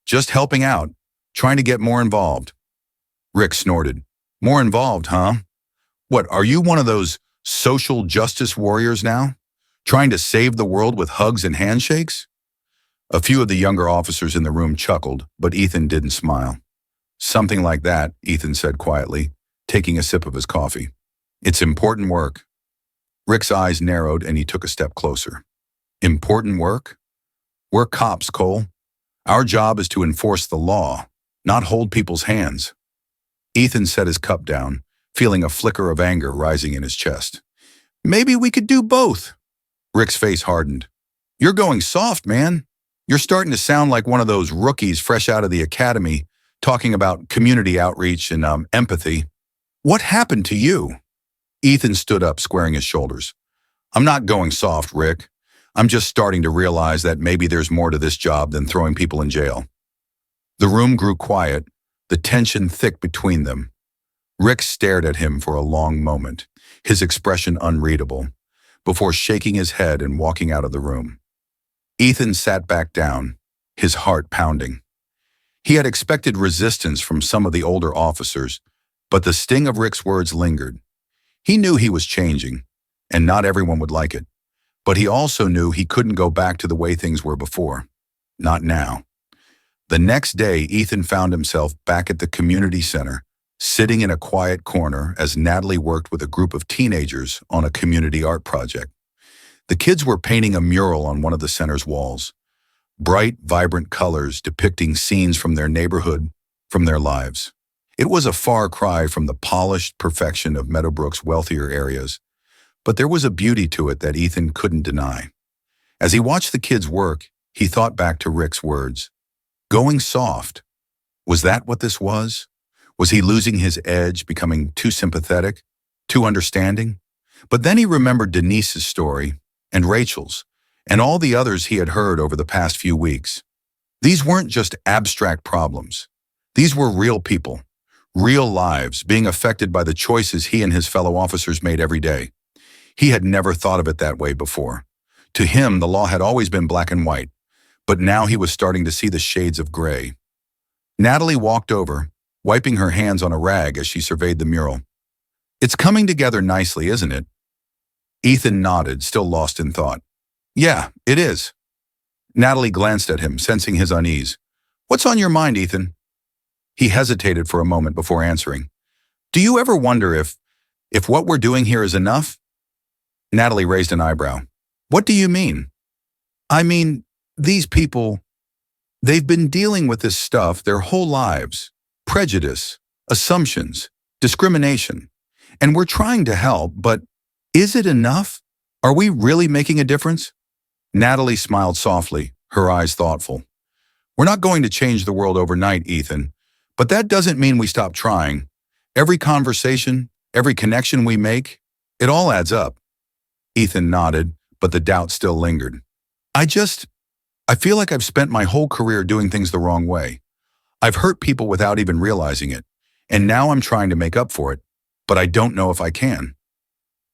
[SPEAKER 1] "Just helping out, trying to get more involved." Rick snorted. "More involved, huh? What, are you one of those social justice warriors now? Trying to save the world with hugs and handshakes?" A few of the younger officers in the room chuckled, but Ethan didn't smile. "Something like that," Ethan said quietly, taking a sip of his coffee. "It's important work." Rick's eyes narrowed and he took a step closer. "Important work? We're cops, Cole. Our job is to enforce the law, not hold people's hands." Ethan set his cup down, feeling a flicker of anger rising in his chest. "Maybe we could do both." Rick's face hardened. "You're going soft, man. You're starting to sound like one of those rookies fresh out of the academy, talking about community outreach and empathy. What happened to you?" Ethan stood up, squaring his shoulders. "I'm not going soft, Rick. I'm just starting to realize that maybe there's more to this job than throwing people in jail." The room grew quiet, the tension thick between them. Rick stared at him for a long moment, his expression unreadable, before shaking his head and walking out of the room. Ethan sat back down, his heart pounding. He had expected resistance from some of the older officers, but the sting of Rick's words lingered. He knew he was changing, and not everyone would like it, but he also knew he couldn't go back to the way things were before. Not now. The next day, Ethan found himself back at the community center, sitting in a quiet corner as Natalie worked with a group of teenagers on a community art project. The kids were painting a mural on one of the center's walls, bright, vibrant colors depicting scenes from their neighborhood, from their lives. It was a far cry from the polished perfection of Meadowbrook's wealthier areas, but there was a beauty to it that Ethan couldn't deny. As he watched the kids work, he thought back to Rick's words. Going soft. Was that what this was? Was he losing his edge, becoming too sympathetic, too understanding? But then he remembered Denise's story, and Rachel's, and all the others he had heard over the past few weeks. These weren't just abstract problems. These were real people, real lives being affected by the choices he and his fellow officers made every day. He had never thought of it that way before. To him, the law had always been black and white, but now he was starting to see the shades of gray. Natalie walked over, wiping her hands on a rag as she surveyed the mural. It's coming together nicely, isn't it? Ethan nodded, still lost in thought. Yeah, it is. Natalie glanced at him, sensing his unease. What's on your mind, Ethan? He hesitated for a moment before answering. Do you ever wonder if what we're doing here is enough? Natalie raised an eyebrow. What do you mean? I mean, these people, they've been dealing with this stuff their whole lives. Prejudice, assumptions, discrimination. And we're trying to help, but is it enough? Are we really making a difference? Natalie smiled softly, her eyes thoughtful. We're not going to change the world overnight, Ethan, but that doesn't mean we stop trying. Every conversation, every connection we make, it all adds up. Ethan nodded, but the doubt still lingered. I feel like I've spent my whole career doing things the wrong way. I've hurt people without even realizing it, and now I'm trying to make up for it, but I don't know if I can.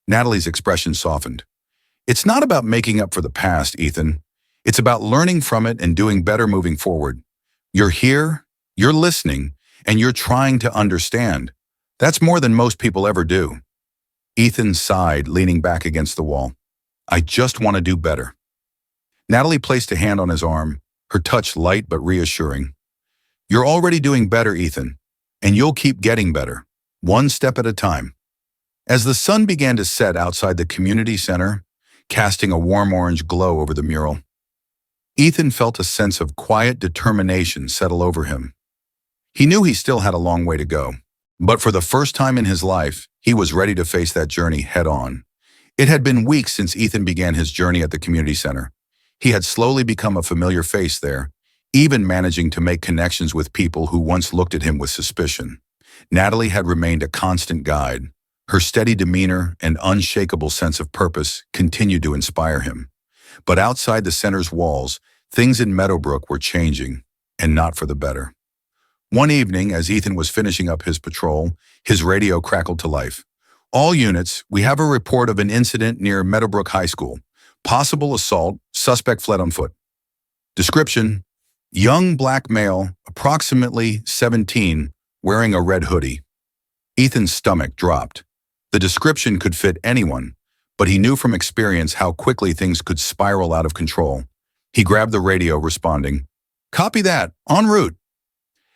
[SPEAKER 1] Natalie's expression softened. It's not about making up for the past, Ethan. It's about learning from it and doing better moving forward. You're here, you're listening, and you're trying to understand. That's more than most people ever do. Ethan sighed, leaning back against the wall. I just want to do better. Natalie placed a hand on his arm, her touch light but reassuring. You're already doing better, Ethan, and you'll keep getting better, one step at a time. As the sun began to set outside the community center, casting a warm orange glow over the mural, Ethan felt a sense of quiet determination settle over him. He knew he still had a long way to go, but for the first time in his life, he was ready to face that journey head-on. It had been weeks since Ethan began his journey at the community center. He had slowly become a familiar face there, even managing to make connections with people who once looked at him with suspicion. Natalie had remained a constant guide. Her steady demeanor and unshakable sense of purpose continued to inspire him. But outside the center's walls, things in Meadowbrook were changing, and not for the better. One evening, as Ethan was finishing up his patrol, his radio crackled to life. All units, we have a report of an incident near Meadowbrook High School. Possible assault, suspect fled on foot. Description: young black male, approximately 17, wearing a red hoodie. Ethan's stomach dropped. The description could fit anyone, but he knew from experience how quickly things could spiral out of control. He grabbed the radio, responding, Copy that, en route.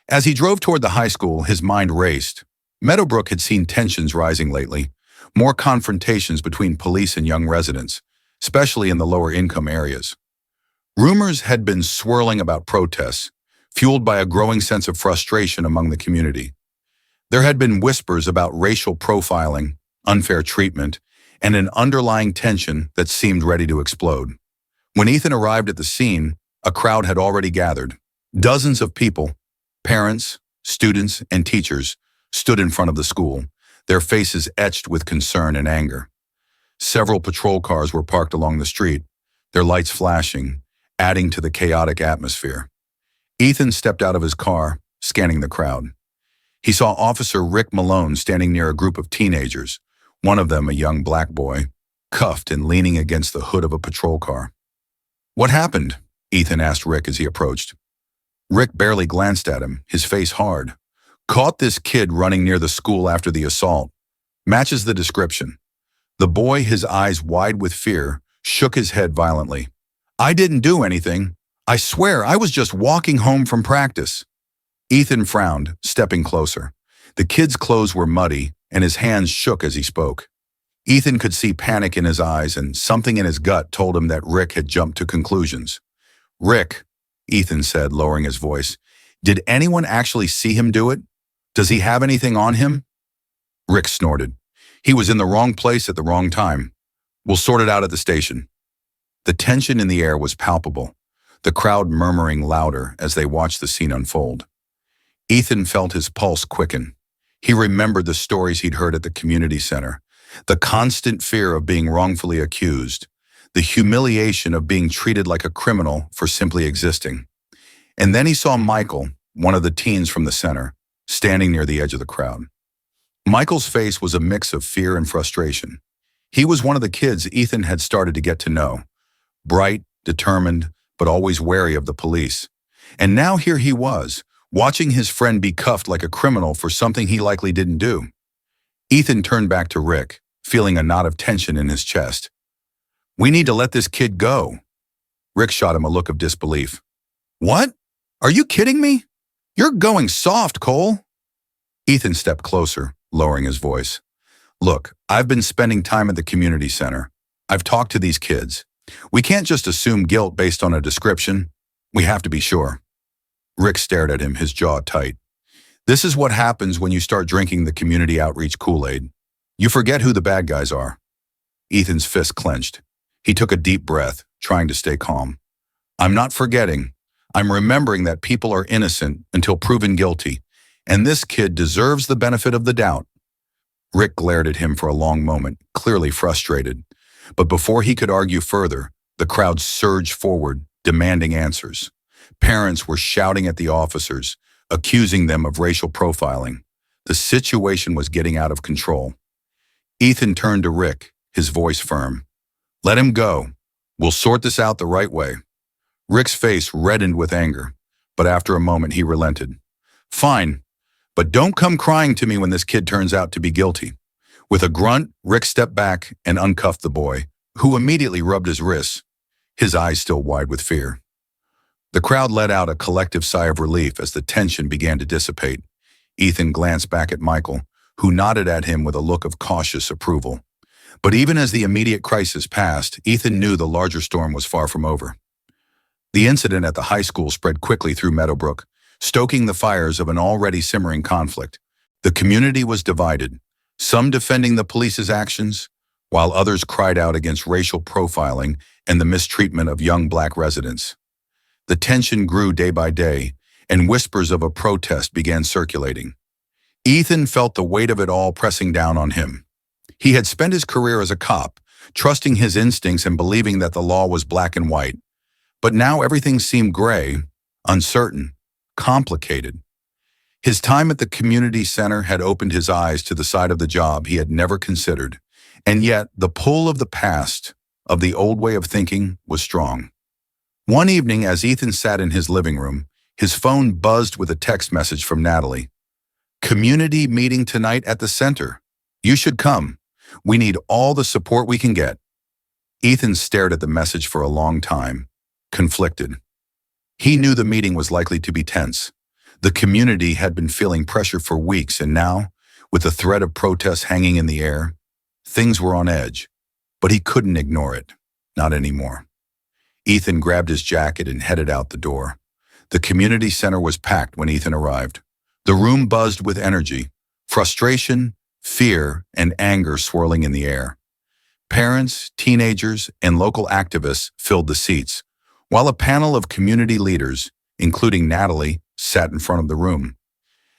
[SPEAKER 1] As he drove toward the high school, his mind raced. Meadowbrook had seen tensions rising lately, more confrontations between police and young residents, especially in the lower income areas. Rumors had been swirling about protests, fueled by a growing sense of frustration among the community. There had been whispers about racial profiling, unfair treatment, and an underlying tension that seemed ready to explode. When Ethan arrived at the scene, a crowd had already gathered. Dozens of people, parents, students, and teachers, stood in front of the school, their faces etched with concern and anger. Several patrol cars were parked along the street, their lights flashing, adding to the chaotic atmosphere. Ethan stepped out of his car, scanning the crowd. He saw Officer Rick Malone standing near a group of teenagers, one of them a young black boy, cuffed and leaning against the hood of a patrol car. What happened? Ethan asked Rick as he approached. Rick barely glanced at him, his face hard. Caught this kid running near the school after the assault. Matches the description. The boy, his eyes wide with fear, shook his head violently. I didn't do anything. I swear I was just walking home from practice. Ethan frowned, stepping closer. The kid's clothes were muddy, and his hands shook as he spoke. Ethan could see panic in his eyes, and something in his gut told him that Rick had jumped to conclusions. "Rick," Ethan said, lowering his voice, "did anyone actually see him do it? Does he have anything on him?" Rick snorted. "He was in the wrong place at the wrong time. We'll sort it out at the station." The tension in the air was palpable, the crowd murmuring louder as they watched the scene unfold. Ethan felt his pulse quicken. He remembered the stories he'd heard at the community center, the constant fear of being wrongfully accused, the humiliation of being treated like a criminal for simply existing. And then he saw Michael, one of the teens from the center, standing near the edge of the crowd. Michael's face was a mix of fear and frustration. He was one of the kids Ethan had started to get to know, bright, determined, but always wary of the police. And now here he was, watching his friend be cuffed like a criminal for something he likely didn't do. Ethan turned back to Rick, feeling a knot of tension in his chest. "We need to let this kid go." Rick shot him a look of disbelief. "What? Are you kidding me? You're going soft, Cole." Ethan stepped closer, lowering his voice. "Look, I've been spending time at the community center. I've talked to these kids. We can't just assume guilt based on a description. We have to be sure." Rick stared at him, his jaw tight. "This is what happens when you start drinking the community outreach Kool-Aid. You forget who the bad guys are." Ethan's fist clenched. He took a deep breath, trying to stay calm. "I'm not forgetting. I'm remembering that people are innocent until proven guilty, and this kid deserves the benefit of the doubt." Rick glared at him for a long moment, clearly frustrated. But before he could argue further, the crowd surged forward, demanding answers. Parents were shouting at the officers, accusing them of racial profiling. The situation was getting out of control. Ethan turned to Rick, his voice firm. "Let him go. We'll sort this out the right way." Rick's face reddened with anger, but after a moment he relented. "Fine, but don't come crying to me when this kid turns out to be guilty." With a grunt, Rick stepped back and uncuffed the boy, who immediately rubbed his wrists, his eyes still wide with fear. The crowd let out a collective sigh of relief as the tension began to dissipate. Ethan glanced back at Michael, who nodded at him with a look of cautious approval. But even as the immediate crisis passed, Ethan knew the larger storm was far from over. The incident at the high school spread quickly through Meadowbrook, stoking the fires of an already simmering conflict. The community was divided, some defending the police's actions, while others cried out against racial profiling and the mistreatment of young black residents. The tension grew day by day, and whispers of a protest began circulating. Ethan felt the weight of it all pressing down on him. He had spent his career as a cop, trusting his instincts and believing that the law was black and white. But now everything seemed gray, uncertain, complicated. His time at the community center had opened his eyes to the side of the job he had never considered, and yet the pull of the past, of the old way of thinking, was strong. One evening, as Ethan sat in his living room, his phone buzzed with a text message from Natalie. "Community meeting tonight at the center. You should come. We need all the support we can get." Ethan stared at the message for a long time, conflicted. He knew the meeting was likely to be tense. The community had been feeling pressure for weeks, and now, with the threat of protests hanging in the air, things were on edge. But he couldn't ignore it. Not anymore. Ethan grabbed his jacket and headed out the door. The community center was packed when Ethan arrived. The room buzzed with energy, frustration, fear, and anger swirling in the air. Parents, teenagers, and local activists filled the seats, while a panel of community leaders, including Natalie, sat in front of the room.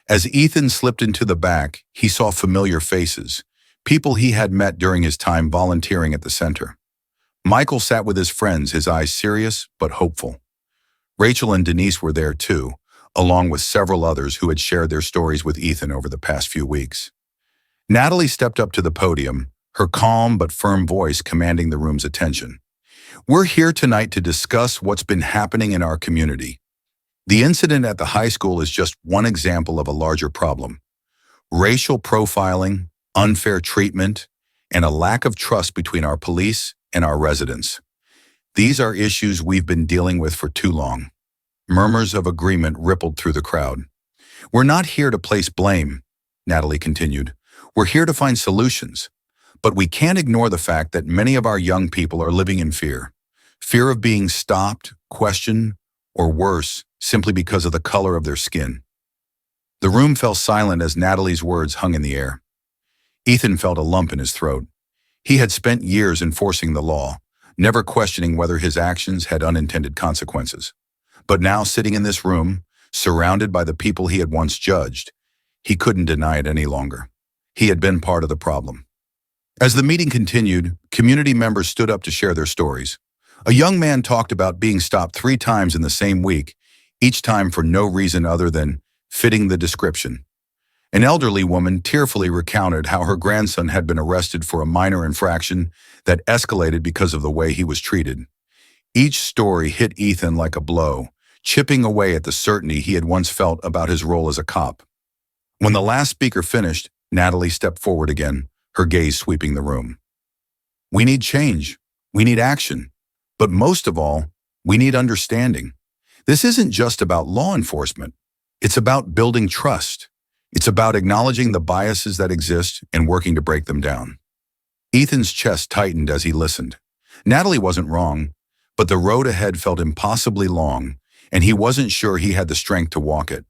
[SPEAKER 1] As Ethan slipped into the back, he saw familiar faces, people he had met during his time volunteering at the center. Michael sat with his friends, his eyes serious but hopeful. Rachel and Denise were there too, along with several others who had shared their stories with Ethan over the past few weeks. Natalie stepped up to the podium, her calm but firm voice commanding the room's attention. "We're here tonight to discuss what's been happening in our community. The incident at the high school is just one example of a larger problem. Racial profiling, unfair treatment, and a lack of trust between our police and our residents. These are issues we've been dealing with for too long." Murmurs of agreement rippled through the crowd. "We're not here to place blame, Natalie continued. We're here to find solutions. But we can't ignore the fact that many of our young people are living in fear. Fear of being stopped, questioned, or worse, simply because of the color of their skin. The room fell silent as Natalie's words hung in the air. Ethan felt a lump in his throat. He had spent years enforcing the law, never questioning whether his actions had unintended consequences. But now, sitting in this room, surrounded by the people he had once judged, he couldn't deny it any longer. He had been part of the problem. As the meeting continued, community members stood up to share their stories. A young man talked about being stopped 3 times in the same week, each time for no reason other than fitting the description. An elderly woman tearfully recounted how her grandson had been arrested for a minor infraction that escalated because of the way he was treated. Each story hit Ethan like a blow, chipping away at the certainty he had once felt about his role as a cop. When the last speaker finished, Natalie stepped forward again, her gaze sweeping the room. We need change. We need action. But most of all, we need understanding. This isn't just about law enforcement. It's about building trust. It's about acknowledging the biases that exist and working to break them down. Ethan's chest tightened as he listened. Natalie wasn't wrong, but the road ahead felt impossibly long, and he wasn't sure he had the strength to walk it.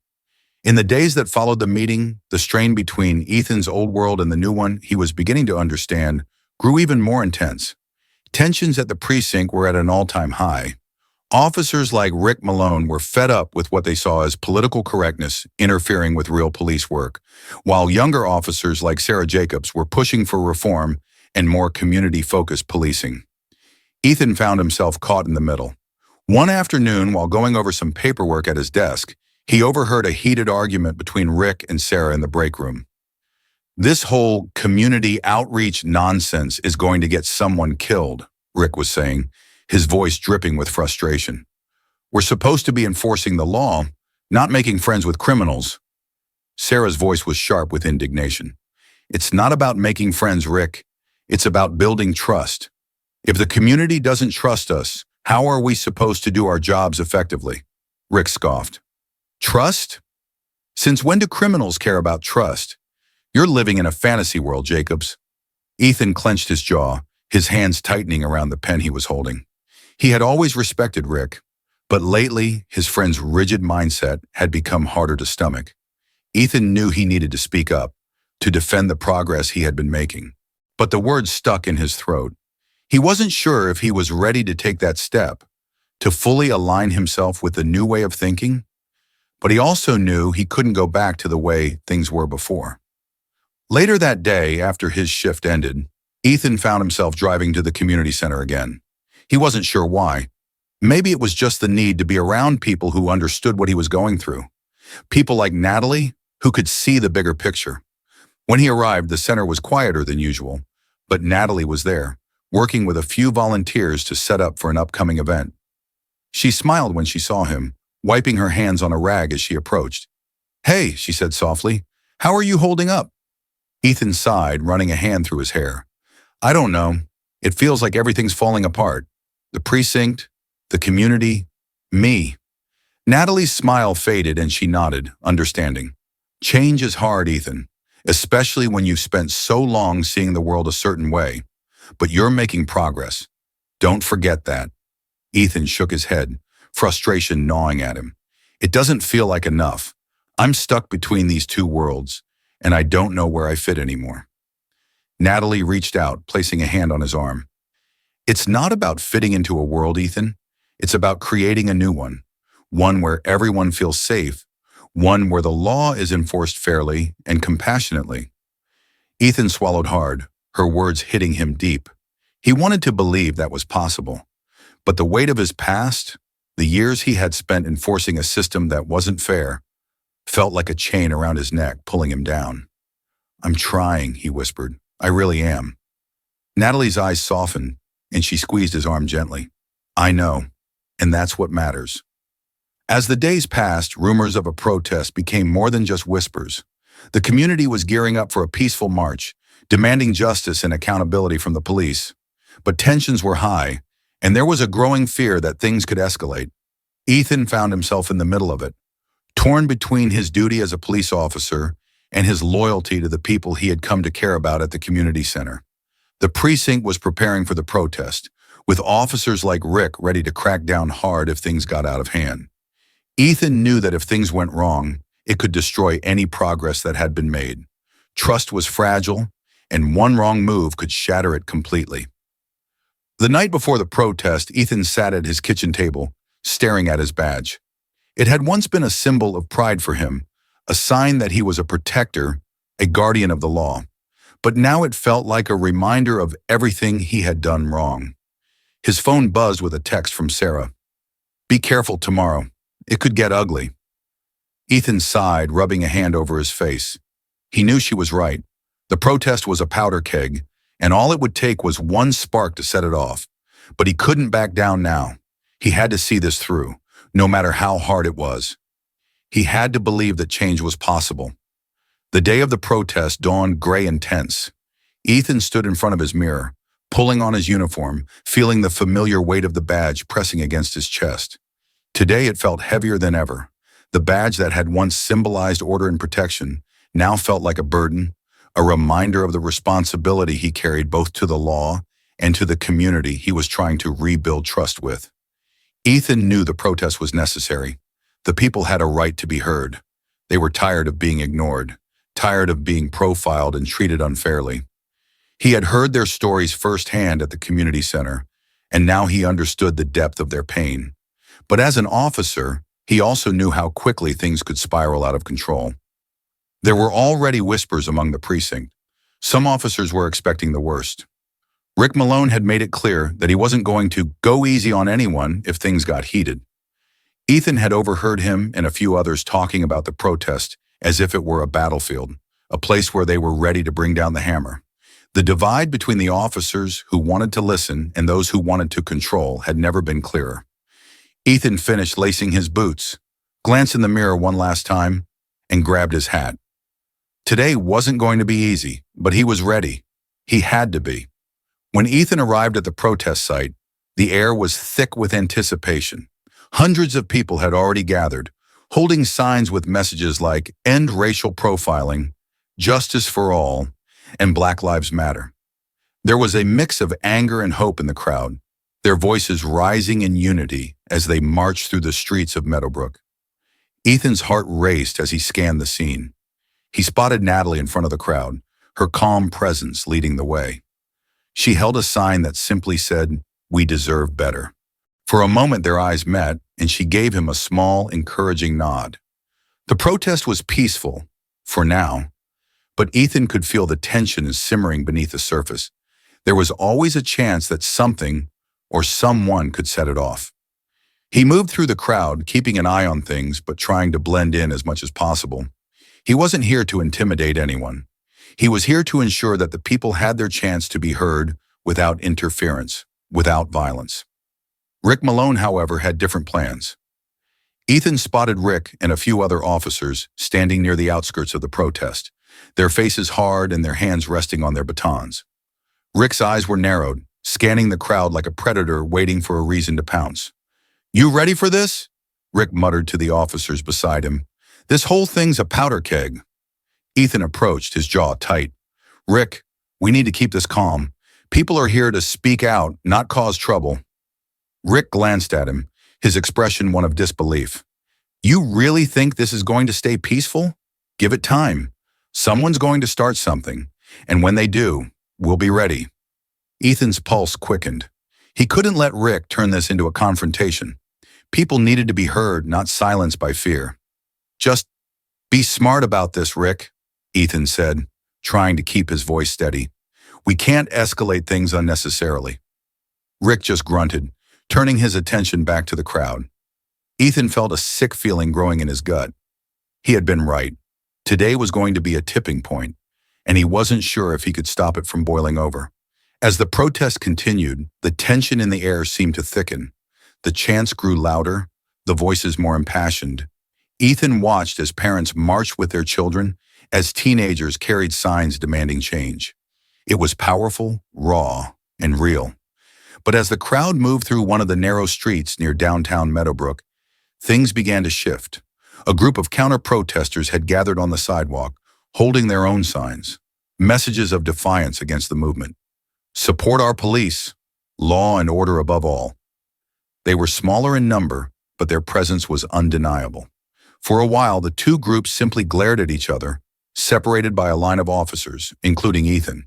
[SPEAKER 1] In the days that followed the meeting, the strain between Ethan's old world and the new one he was beginning to understand grew even more intense. Tensions at the precinct were at an all-time high. Officers like Rick Malone were fed up with what they saw as political correctness interfering with real police work, while younger officers like Sarah Jacobs were pushing for reform and more community-focused policing. Ethan found himself caught in the middle. One afternoon, while going over some paperwork at his desk, he overheard a heated argument between Rick and Sarah in the break room. This whole community outreach nonsense is going to get someone killed, Rick was saying, his voice dripping with frustration. We're supposed to be enforcing the law, not making friends with criminals. Sarah's voice was sharp with indignation. It's not about making friends, Rick. It's about building trust. If the community doesn't trust us, how are we supposed to do our jobs effectively? Rick scoffed. Trust? Since when do criminals care about trust? You're living in a fantasy world, Jacobs. Ethan clenched his jaw, his hands tightening around the pen he was holding. He had always respected Rick, but lately his friend's rigid mindset had become harder to stomach. Ethan knew he needed to speak up, to defend the progress he had been making. But the words stuck in his throat. He wasn't sure if he was ready to take that step, to fully align himself with the new way of thinking. But he also knew he couldn't go back to the way things were before. Later that day, after his shift ended, Ethan found himself driving to the community center again. He wasn't sure why. Maybe it was just the need to be around people who understood what he was going through. People like Natalie, who could see the bigger picture. When he arrived, the center was quieter than usual, but Natalie was there, working with a few volunteers to set up for an upcoming event. She smiled when she saw him, wiping her hands on a rag as she approached. Hey, she said softly, how are you holding up? Ethan sighed, running a hand through his hair. I don't know. It feels like everything's falling apart. The precinct, the community, me. Natalie's smile faded and she nodded, understanding. Change is hard, Ethan, especially when you've spent so long seeing the world a certain way. But you're making progress. Don't forget that. Ethan shook his head, frustration gnawing at him. It doesn't feel like enough. I'm stuck between these two worlds, and I don't know where I fit anymore. Natalie reached out, placing a hand on his arm. It's not about fitting into a world, Ethan. It's about creating a new one where everyone feels safe, one where the law is enforced fairly and compassionately. Ethan swallowed hard, her words hitting him deep. He wanted to believe that was possible, but the weight of his past, the years he had spent enforcing a system that wasn't fair, felt like a chain around his neck, pulling him down. I'm trying, he whispered. I really am. Natalie's eyes softened, and she squeezed his arm gently. I know, and that's what matters. As the days passed, rumors of a protest became more than just whispers. The community was gearing up for a peaceful march, demanding justice and accountability from the police. But tensions were high, and there was a growing fear that things could escalate. Ethan found himself in the middle of it, torn between his duty as a police officer and his loyalty to the people he had come to care about at the community center. The precinct was preparing for the protest, with officers like Rick ready to crack down hard if things got out of hand. Ethan knew that if things went wrong, it could destroy any progress that had been made. Trust was fragile, and one wrong move could shatter it completely. The night before the protest, Ethan sat at his kitchen table, staring at his badge. It had once been a symbol of pride for him, a sign that he was a protector, a guardian of the law. But now it felt like a reminder of everything he had done wrong. His phone buzzed with a text from Sarah. "Be careful tomorrow. It could get ugly." Ethan sighed, rubbing a hand over his face. He knew she was right. The protest was a powder keg, and all it would take was one spark to set it off. But he couldn't back down now. He had to see this through, no matter how hard it was. He had to believe that change was possible. The day of the protest dawned gray and tense. Ethan stood in front of his mirror, pulling on his uniform, feeling the familiar weight of the badge pressing against his chest. Today it felt heavier than ever. The badge that had once symbolized order and protection now felt like a burden, a reminder of the responsibility he carried both to the law and to the community he was trying to rebuild trust with. Ethan knew the protest was necessary. The people had a right to be heard. They were tired of being ignored, tired of being profiled and treated unfairly. He had heard their stories firsthand at the community center, and now he understood the depth of their pain. But as an officer, he also knew how quickly things could spiral out of control. There were already whispers among the precinct. Some officers were expecting the worst. Rick Malone had made it clear that he wasn't going to go easy on anyone if things got heated. Ethan had overheard him and a few others talking about the protest as if it were a battlefield, a place where they were ready to bring down the hammer. The divide between the officers who wanted to listen and those who wanted to control had never been clearer. Ethan finished lacing his boots, glanced in the mirror one last time, and grabbed his hat. Today wasn't going to be easy, but he was ready. He had to be. When Ethan arrived at the protest site, the air was thick with anticipation. Hundreds of people had already gathered, holding signs with messages like "End racial profiling," "Justice for all," and "Black Lives Matter." There was a mix of anger and hope in the crowd, their voices rising in unity as they marched through the streets of Meadowbrook. Ethan's heart raced as he scanned the scene. He spotted Natalie in front of the crowd, her calm presence leading the way. She held a sign that simply said, "We deserve better." For a moment their eyes met, and she gave him a small, encouraging nod. The protest was peaceful, for now, but Ethan could feel the tension simmering beneath the surface. There was always a chance that something or someone could set it off. He moved through the crowd, keeping an eye on things but trying to blend in as much as possible. He wasn't here to intimidate anyone. He was here to ensure that the people had their chance to be heard without interference, without violence. Rick Malone, however, had different plans. Ethan spotted Rick and a few other officers standing near the outskirts of the protest, their faces hard and their hands resting on their batons. Rick's eyes were narrowed, scanning the crowd like a predator waiting for a reason to pounce. "You ready for this?" Rick muttered to the officers beside him. "This whole thing's a powder keg." Ethan approached, his jaw tight. "Rick, we need to keep this calm. People are here to speak out, not cause trouble." Rick glanced at him, his expression one of disbelief. "You really think this is going to stay peaceful? Give it time. Someone's going to start something, and when they do, we'll be ready." Ethan's pulse quickened. He couldn't let Rick turn this into a confrontation. People needed to be heard, not silenced by fear. "Just be smart about this, Rick," Ethan said, trying to keep his voice steady. "We can't escalate things unnecessarily." Rick just grunted, turning his attention back to the crowd. Ethan felt a sick feeling growing in his gut. He had been right. Today was going to be a tipping point, and he wasn't sure if he could stop it from boiling over. As the protest continued, the tension in the air seemed to thicken. The chants grew louder, the voices more impassioned. Ethan watched as parents marched with their children, as teenagers carried signs demanding change. It was powerful, raw, and real. But as the crowd moved through one of the narrow streets near downtown Meadowbrook, things began to shift. A group of counter-protesters had gathered on the sidewalk, holding their own signs, messages of defiance against the movement. Support our police, law and order above all. They were smaller in number, but their presence was undeniable. For a while, the two groups simply glared at each other, separated by a line of officers, including Ethan.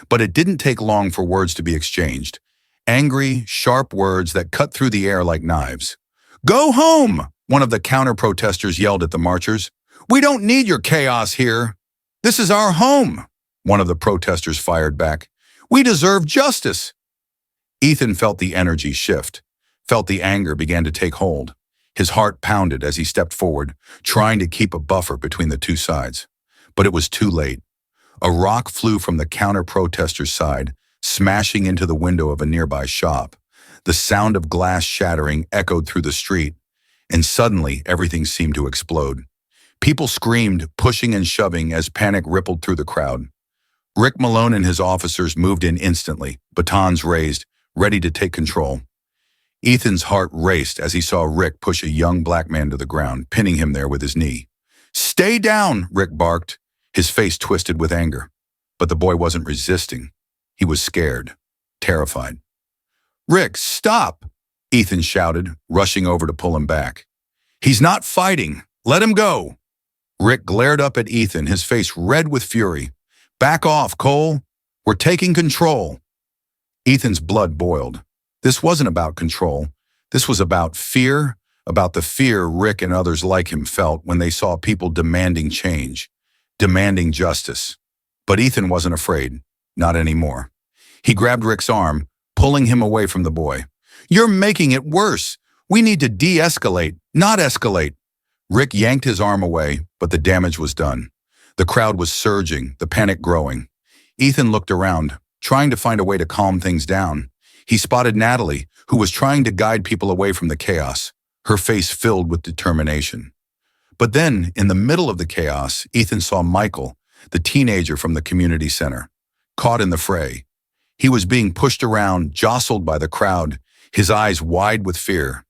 [SPEAKER 1] But it didn't take long for words to be exchanged. Angry, sharp words that cut through the air like knives. "Go home!" one of the counter-protesters yelled at the marchers. "We don't need your chaos here. This is our home," one of the protesters fired back. "We deserve justice." Ethan felt the energy shift, felt the anger begin to take hold. His heart pounded as he stepped forward, trying to keep a buffer between the two sides. But it was too late. A rock flew from the counter-protester's side, smashing into the window of a nearby shop. The sound of glass shattering echoed through the street, and suddenly everything seemed to explode. People screamed, pushing and shoving as panic rippled through the crowd. Rick Malone and his officers moved in instantly, batons raised, ready to take control. Ethan's heart raced as he saw Rick push a young black man to the ground, pinning him there with his knee. "Stay down," Rick barked, his face twisted with anger. But the boy wasn't resisting. He was scared, terrified. "Rick, stop!" Ethan shouted, rushing over to pull him back. "He's not fighting. Let him go." Rick glared up at Ethan, his face red with fury. "Back off, Cole. We're taking control." Ethan's blood boiled. This wasn't about control. This was about fear, about the fear Rick and others like him felt when they saw people demanding change, demanding justice. But Ethan wasn't afraid, not anymore. He grabbed Rick's arm, pulling him away from the boy. "You're making it worse. We need to de-escalate, not escalate." Rick yanked his arm away, but the damage was done. The crowd was surging, the panic growing. Ethan looked around, trying to find a way to calm things down. He spotted Natalie, who was trying to guide people away from the chaos, her face filled with determination. But then, in the middle of the chaos, Ethan saw Michael, the teenager from the community center, caught in the fray. He was being pushed around, jostled by the crowd, his eyes wide with fear.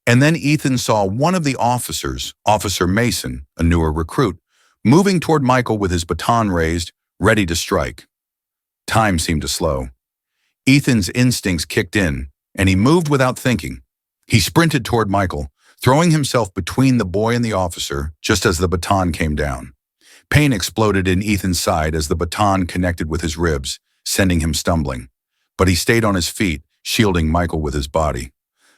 [SPEAKER 1] And then Ethan saw one of the officers, Officer Mason, a newer recruit, moving toward Michael with his baton raised, ready to strike. Time seemed to slow. Ethan's instincts kicked in, and he moved without thinking. He sprinted toward Michael, throwing himself between the boy and the officer just as the baton came down. Pain exploded in Ethan's side as the baton connected with his ribs, sending him stumbling. But he stayed on his feet, shielding Michael with his body.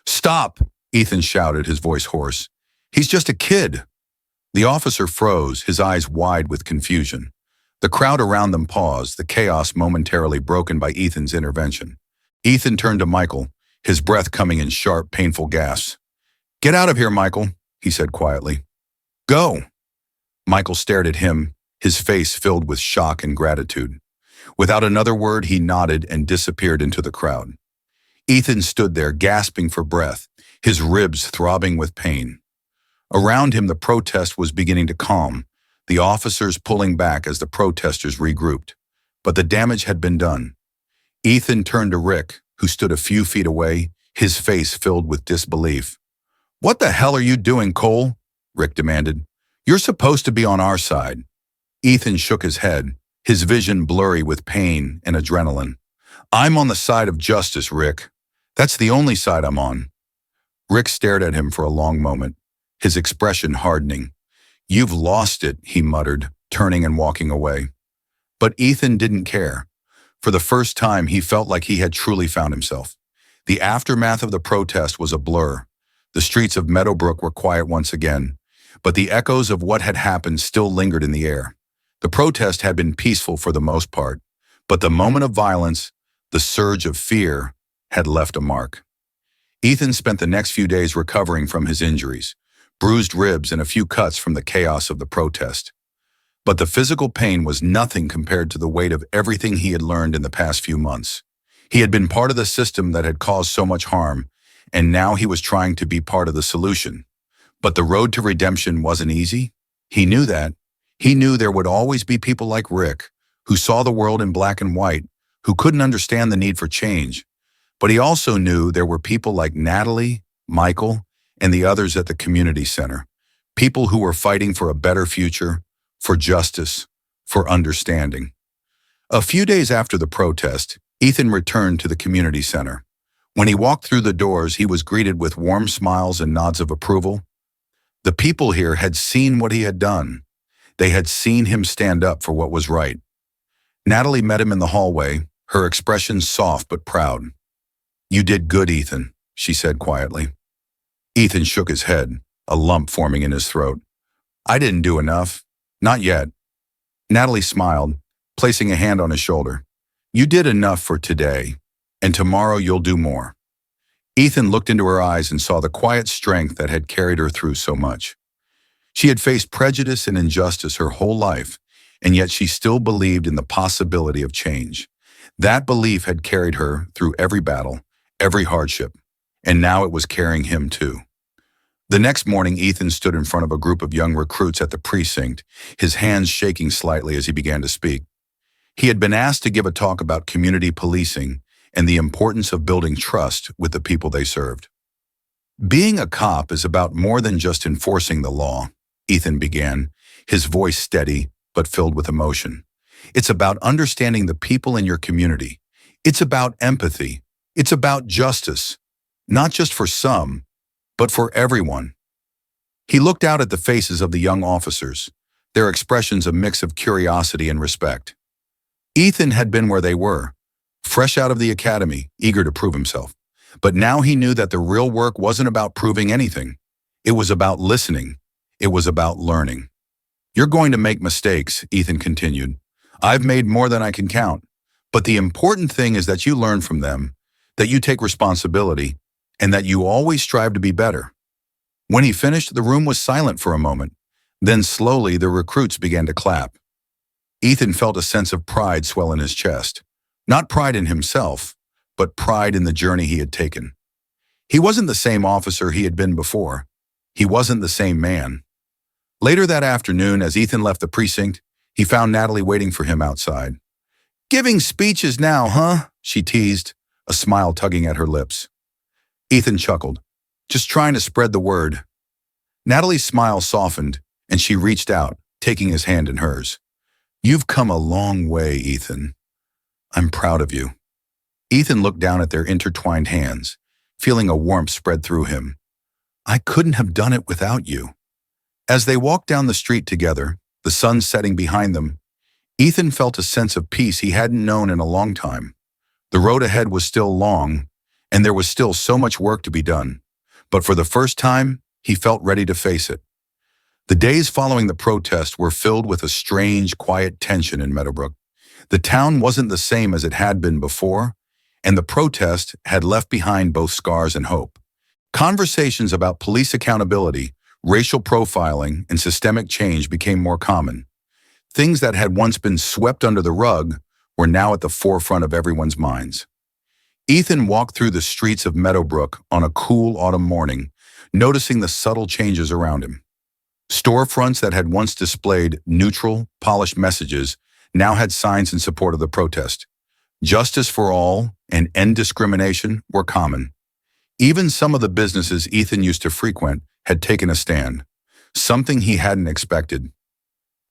[SPEAKER 1] "Stop!" Ethan shouted, his voice hoarse. "He's just a kid." The officer froze, his eyes wide with confusion. The crowd around them paused, the chaos momentarily broken by Ethan's intervention. Ethan turned to Michael, his breath coming in sharp, painful gasps. "Get out of here, Michael," he said quietly. "Go." Michael stared at him, his face filled with shock and gratitude. Without another word, he nodded and disappeared into the crowd. Ethan stood there, gasping for breath, his ribs throbbing with pain. Around him, the protest was beginning to calm, the officers pulling back as the protesters regrouped. But the damage had been done. Ethan turned to Rick, who stood a few feet away, his face filled with disbelief. "What the hell are you doing, Cole?" Rick demanded. "You're supposed to be on our side." Ethan shook his head, his vision blurry with pain and adrenaline. "I'm on the side of justice, Rick. That's the only side I'm on." Rick stared at him for a long moment, his expression hardening. "You've lost it," he muttered, turning and walking away. But Ethan didn't care. For the first time, he felt like he had truly found himself. The aftermath of the protest was a blur. The streets of Meadowbrook were quiet once again, but the echoes of what had happened still lingered in the air. The protest had been peaceful for the most part, but the moment of violence, the surge of fear, had left a mark. Ethan spent the next few days recovering from his injuries, bruised ribs and a few cuts from the chaos of the protest. But the physical pain was nothing compared to the weight of everything he had learned in the past few months. He had been part of the system that had caused so much harm, and now he was trying to be part of the solution. But the road to redemption wasn't easy. He knew that. He knew there would always be people like Rick, who saw the world in black and white, who couldn't understand the need for change. But he also knew there were people like Natalie, Michael, and the others at the community center, people who were fighting for a better future, for justice, for understanding. A few days after the protest, Ethan returned to the community center. When he walked through the doors, he was greeted with warm smiles and nods of approval. The people here had seen what he had done. They had seen him stand up for what was right. Natalie met him in the hallway, her expression soft but proud. "You did good, Ethan," she said quietly. Ethan shook his head, a lump forming in his throat. "I didn't do enough. Not yet." Natalie smiled, placing a hand on his shoulder. "You did enough for today, and tomorrow you'll do more." Ethan looked into her eyes and saw the quiet strength that had carried her through so much. She had faced prejudice and injustice her whole life, and yet she still believed in the possibility of change. That belief had carried her through every battle, every hardship, and now it was carrying him too. The next morning, Ethan stood in front of a group of young recruits at the precinct, his hands shaking slightly as he began to speak. He had been asked to give a talk about community policing and the importance of building trust with the people they served. "Being a cop is about more than just enforcing the law," Ethan began, his voice steady but filled with emotion. "It's about understanding the people in your community. It's about empathy. It's about justice, not just for some, but for everyone." He looked out at the faces of the young officers, their expressions a mix of curiosity and respect. Ethan had been where they were, fresh out of the academy, eager to prove himself. But now he knew that the real work wasn't about proving anything. It was about listening. It was about learning. "You're going to make mistakes," Ethan continued. "I've made more than I can count. But the important thing is that you learn from them, that you take responsibility, and that you always strive to be better." When he finished, the room was silent for a moment. Then slowly the recruits began to clap. Ethan felt a sense of pride swell in his chest. Not pride in himself, but pride in the journey he had taken. He wasn't the same officer he had been before. He wasn't the same man. Later that afternoon, as Ethan left the precinct, he found Natalie waiting for him outside. "Giving speeches now, huh?" she teased, a smile tugging at her lips. Ethan chuckled. "Just trying to spread the word." Natalie's smile softened, and she reached out, taking his hand in hers. "You've come a long way, Ethan. I'm proud of you." Ethan looked down at their intertwined hands, feeling a warmth spread through him. "I couldn't have done it without you." As they walked down the street together, the sun setting behind them, Ethan felt a sense of peace he hadn't known in a long time. The road ahead was still long, and there was still so much work to be done. But for the first time, he felt ready to face it. The days following the protest were filled with a strange, quiet tension in Meadowbrook. The town wasn't the same as it had been before, and the protest had left behind both scars and hope. Conversations about police accountability, racial profiling, and systemic change became more common. Things that had once been swept under the rug were now at the forefront of everyone's minds. Ethan walked through the streets of Meadowbrook on a cool autumn morning, noticing the subtle changes around him. Storefronts that had once displayed neutral, polished messages now had signs in support of the protest. Justice for all and end discrimination were common. Even some of the businesses Ethan used to frequent had taken a stand, something he hadn't expected.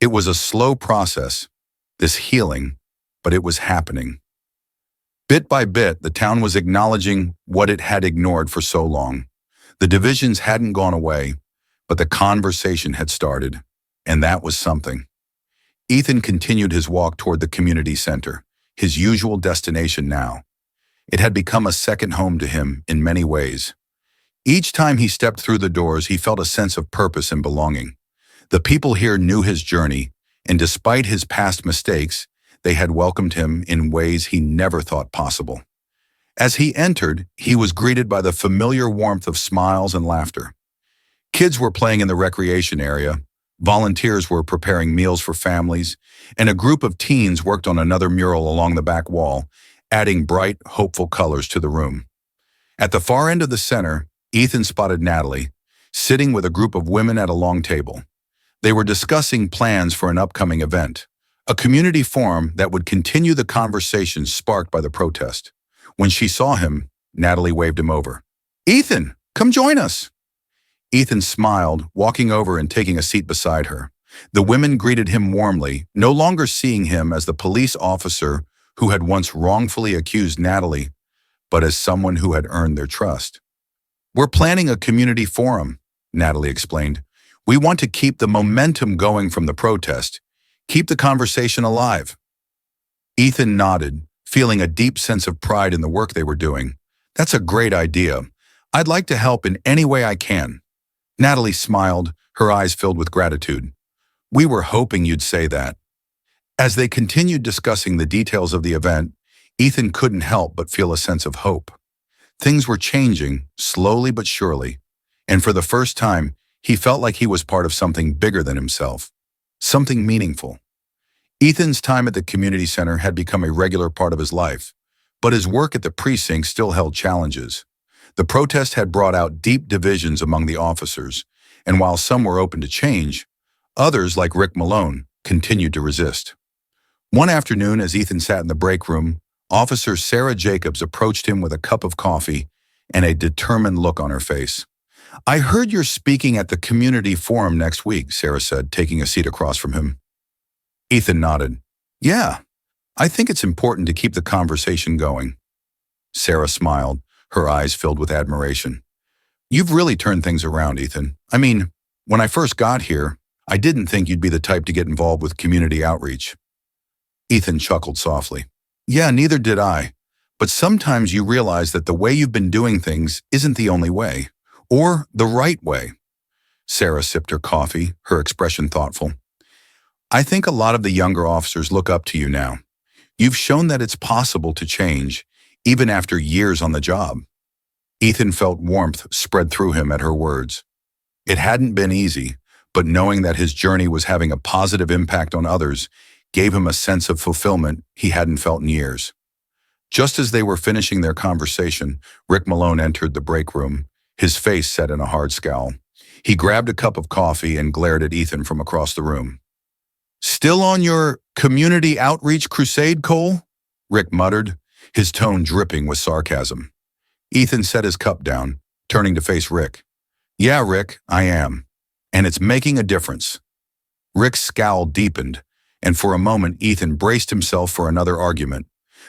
[SPEAKER 1] It was a slow process, this healing, but it was happening. Bit by bit, the town was acknowledging what it had ignored for so long. The divisions hadn't gone away, but the conversation had started, and that was something. Ethan continued his walk toward the community center, his usual destination now. It had become a second home to him in many ways. Each time he stepped through the doors, he felt a sense of purpose and belonging. The people here knew his journey, and despite his past mistakes, they had welcomed him in ways he never thought possible. As he entered, he was greeted by the familiar warmth of smiles and laughter. Kids were playing in the recreation area, volunteers were preparing meals for families, and a group of teens worked on another mural along the back wall, adding bright, hopeful colors to the room. At the far end of the center, Ethan spotted Natalie, sitting with a group of women at a long table. They were discussing plans for an upcoming event, a community forum that would continue the conversation sparked by the protest. When she saw him, Natalie waved him over. "Ethan, come join us." Ethan smiled, walking over and taking a seat beside her. The women greeted him warmly, no longer seeing him as the police officer who had once wrongfully accused Natalie, but as someone who had earned their trust. "We're planning a community forum," Natalie explained. "We want to keep the momentum going from the protest, keep the conversation alive." Ethan nodded, feeling a deep sense of pride in the work they were doing. "That's a great idea. I'd like to help in any way I can." Natalie smiled, her eyes filled with gratitude. "We were hoping you'd say that." As they continued discussing the details of the event, Ethan couldn't help but feel a sense of hope. Things were changing, slowly but surely, and for the first time, he felt like he was part of something bigger than himself, something meaningful. Ethan's time at the community center had become a regular part of his life, but his work at the precinct still held challenges. The protest had brought out deep divisions among the officers, and while some were open to change, others, like Rick Malone, continued to resist. One afternoon, as Ethan sat in the break room, Officer Sarah Jacobs approached him with a cup of coffee and a determined look on her face. "I heard you're speaking at the community forum next week," Sarah said, taking a seat across from him. Ethan nodded. "Yeah, I think it's important to keep the conversation going." Sarah smiled, her eyes filled with admiration. "You've really turned things around, Ethan. I mean, when I first got here, I didn't think you'd be the type to get involved with community outreach." Ethan chuckled softly. "Yeah, neither did I. But sometimes you realize that the way you've been doing things isn't the only way, or the right way." Sarah sipped her coffee, her expression thoughtful. "I think a lot of the younger officers look up to you now. You've shown that it's possible to change, even after years on the job." Ethan felt warmth spread through him at her words. It hadn't been easy, but knowing that his journey was having a positive impact on others gave him a sense of fulfillment he hadn't felt in years. Just as they were finishing their conversation, Rick Malone entered the break room, his face set in a hard scowl. He grabbed a cup of coffee and glared at Ethan from across the room. "Still on your community outreach crusade, Cole?" Rick muttered, his tone dripping with sarcasm. Ethan set his cup down, turning to face Rick. "Yeah, Rick, I am. And it's making a difference." Rick's scowl deepened, and for a moment Ethan braced himself for another argument.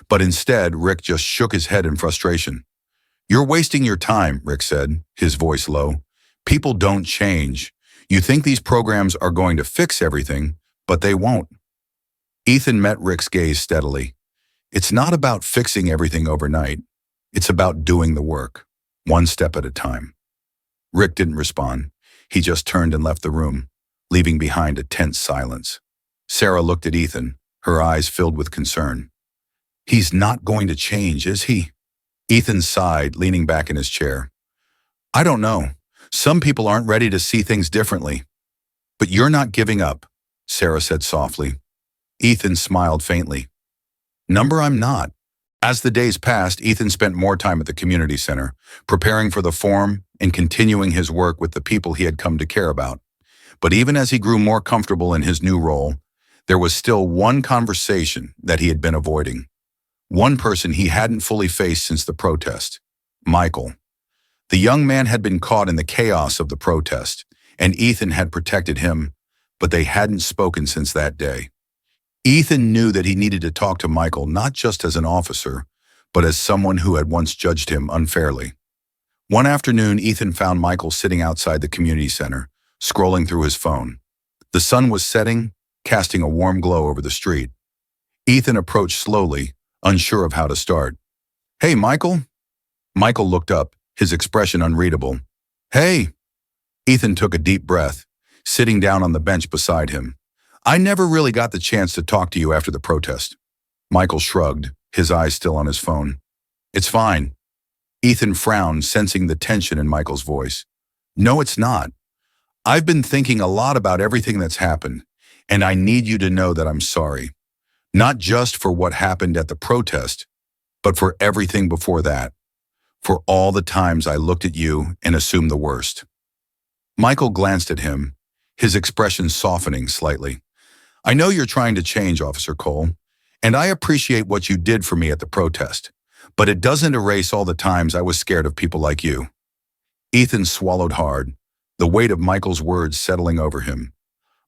[SPEAKER 1] But instead, Rick just shook his head in frustration. "You're wasting your time," Rick said, his voice low. "People don't change. You think these programs are going to fix everything, but they won't." Ethan met Rick's gaze steadily. "It's not about fixing everything overnight. It's about doing the work, one step at a time." Rick didn't respond. He just turned and left the room, leaving behind a tense silence. Sarah looked at Ethan, her eyes filled with concern. "He's not going to change, is he?" Ethan sighed, leaning back in his chair. "I don't know. Some people aren't ready to see things differently. But you're not giving up," Sarah said softly. Ethan smiled faintly. "Number, I'm not." As the days passed, Ethan spent more time at the community center, preparing for the forum and continuing his work with the people he had come to care about. But even as he grew more comfortable in his new role, there was still one conversation that he had been avoiding. One person he hadn't fully faced since the protest: Michael. The young man had been caught in the chaos of the protest, and Ethan had protected him, but they hadn't spoken since that day. Ethan knew that he needed to talk to Michael not just as an officer, but as someone who had once judged him unfairly. One afternoon, Ethan found Michael sitting outside the community center, scrolling through his phone. The sun was setting, casting a warm glow over the street. Ethan approached slowly, unsure of how to start. "Hey, Michael." Michael looked up, his expression unreadable. "Hey." Ethan took a deep breath, sitting down on the bench beside him. "I never really got the chance to talk to you after the protest." Michael shrugged, his eyes still on his phone. "It's fine." Ethan frowned, sensing the tension in Michael's voice. "No, it's not. I've been thinking a lot about everything that's happened, and I need you to know that I'm sorry. Not just for what happened at the protest, but for everything before that. For all the times I looked at you and assumed the worst." Michael glanced at him, his expression softening slightly. "I know you're trying to change, Officer Cole, and I appreciate what you did for me at the protest, but it doesn't erase all the times I was scared of people like you." Ethan swallowed hard, the weight of Michael's words settling over him.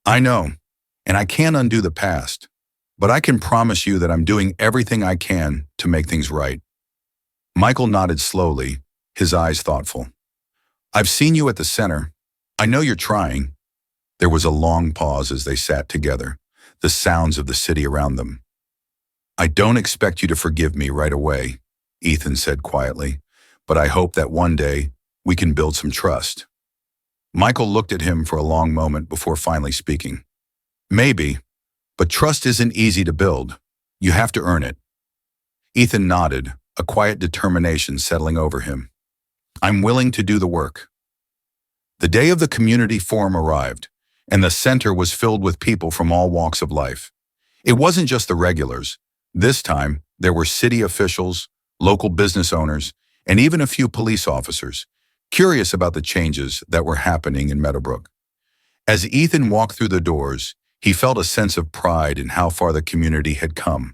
[SPEAKER 1] I know, and I can't undo the past, but I can promise you that I'm doing everything I can to make things right. Michael nodded slowly, his eyes thoughtful. I've seen you at the center. I know you're trying. There was a long pause as they sat together, the sounds of the city around them. I don't expect you to forgive me right away, Ethan said quietly, but I hope that one day we can build some trust. Michael looked at him for a long moment before finally speaking. Maybe, but trust isn't easy to build. You have to earn it. Ethan nodded, a quiet determination settling over him. I'm willing to do the work. The day of the community forum arrived, and the center was filled with people from all walks of life. It wasn't just the regulars. This time, there were city officials, local business owners, and even a few police officers, curious about the changes that were happening in Meadowbrook. As Ethan walked through the doors, he felt a sense of pride in how far the community had come.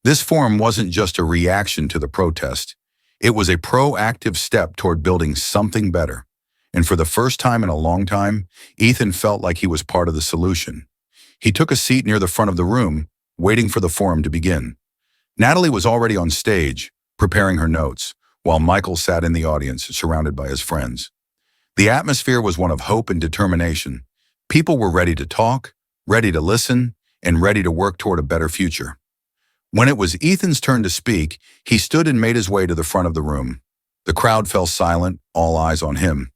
[SPEAKER 1] This forum wasn't just a reaction to the protest. It was a proactive step toward building something better. And for the first time in a long time, Ethan felt like he was part of the solution. He took a seat near the front of the room, waiting for the forum to begin. Natalie was already on stage, preparing her notes, while Michael sat in the audience, surrounded by his friends. The atmosphere was one of hope and determination. People were ready to talk, ready to listen, and ready to work toward a better future. When it was Ethan's turn to speak, he stood and made his way to the front of the room. The crowd fell silent, all eyes on him.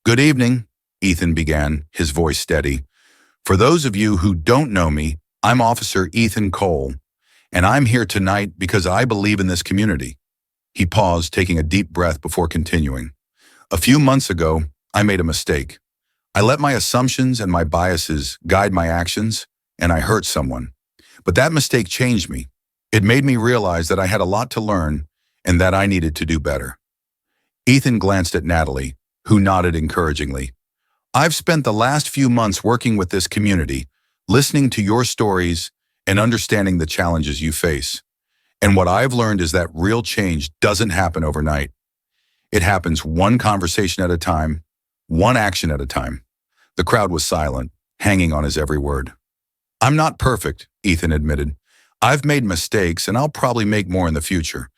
[SPEAKER 1] Good evening, Ethan began, his voice steady. For those of you who don't know me, I'm Officer Ethan Cole, and I'm here tonight because I believe in this community. He paused, taking a deep breath before continuing. A few months ago, I made a mistake. I let my assumptions and my biases guide my actions, and I hurt someone. But that mistake changed me. It made me realize that I had a lot to learn and that I needed to do better. Ethan glanced at Natalie, who nodded encouragingly. I've spent the last few months working with this community, listening to your stories and understanding the challenges you face. And what I've learned is that real change doesn't happen overnight. It happens one conversation at a time, one action at a time. The crowd was silent, hanging on his every word. I'm not perfect, Ethan admitted. I've made mistakes and I'll probably make more in the future.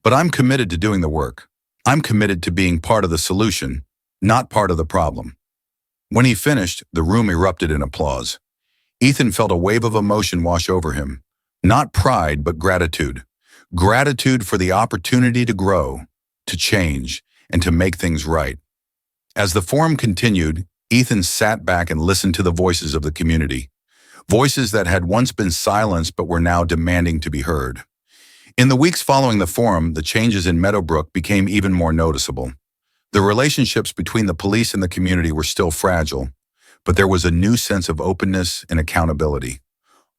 [SPEAKER 1] But I'm committed to doing the work. I'm committed to being part of the solution, not part of the problem. When he finished, the room erupted in applause. Ethan felt a wave of emotion wash over him. Not pride, but gratitude. Gratitude for the opportunity to grow, to change, and to make things right. As the forum continued, Ethan sat back and listened to the voices of the community. Voices that had once been silenced but were now demanding to be heard. In the weeks following the forum, the changes in Meadowbrook became even more noticeable. The relationships between the police and the community were still fragile, but there was a new sense of openness and accountability.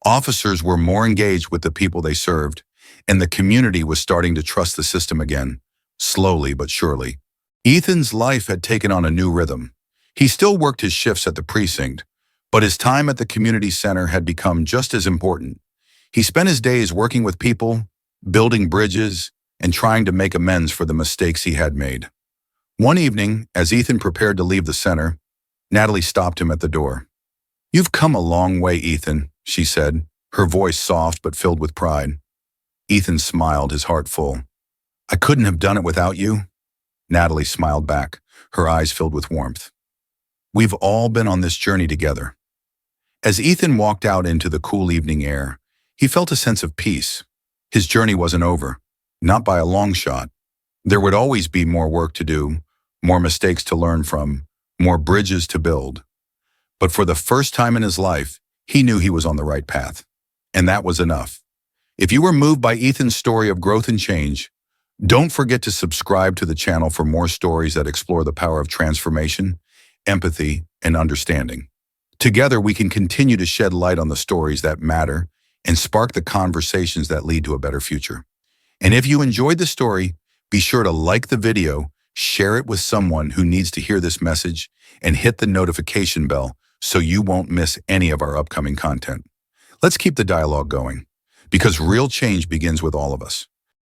[SPEAKER 1] Officers were more engaged with the people they served, and the community was starting to trust the system again, slowly but surely. Ethan's life had taken on a new rhythm. He still worked his shifts at the precinct, but his time at the community center had become just as important. He spent his days working with people, building bridges, and trying to make amends for the mistakes he had made. One evening, as Ethan prepared to leave the center, Natalie stopped him at the door. You've come a long way, Ethan, she said, her voice soft but filled with pride. Ethan smiled, his heart full. I couldn't have done it without you. Natalie smiled back, her eyes filled with warmth. We've all been on this journey together. As Ethan walked out into the cool evening air, he felt a sense of peace. His journey wasn't over, not by a long shot. There would always be more work to do, more mistakes to learn from, more bridges to build. But for the first time in his life, he knew he was on the right path. And that was enough. If you were moved by Ethan's story of growth and change, don't forget to subscribe to the channel for more stories that explore the power of transformation, empathy, and understanding. Together, we can continue to shed light on the stories that matter and spark the conversations that lead to a better future. And if you enjoyed the story, be sure to like the video, share it with someone who needs to hear this message, and hit the notification bell so you won't miss any of our upcoming content. Let's keep the dialogue going, because real change begins with all of us.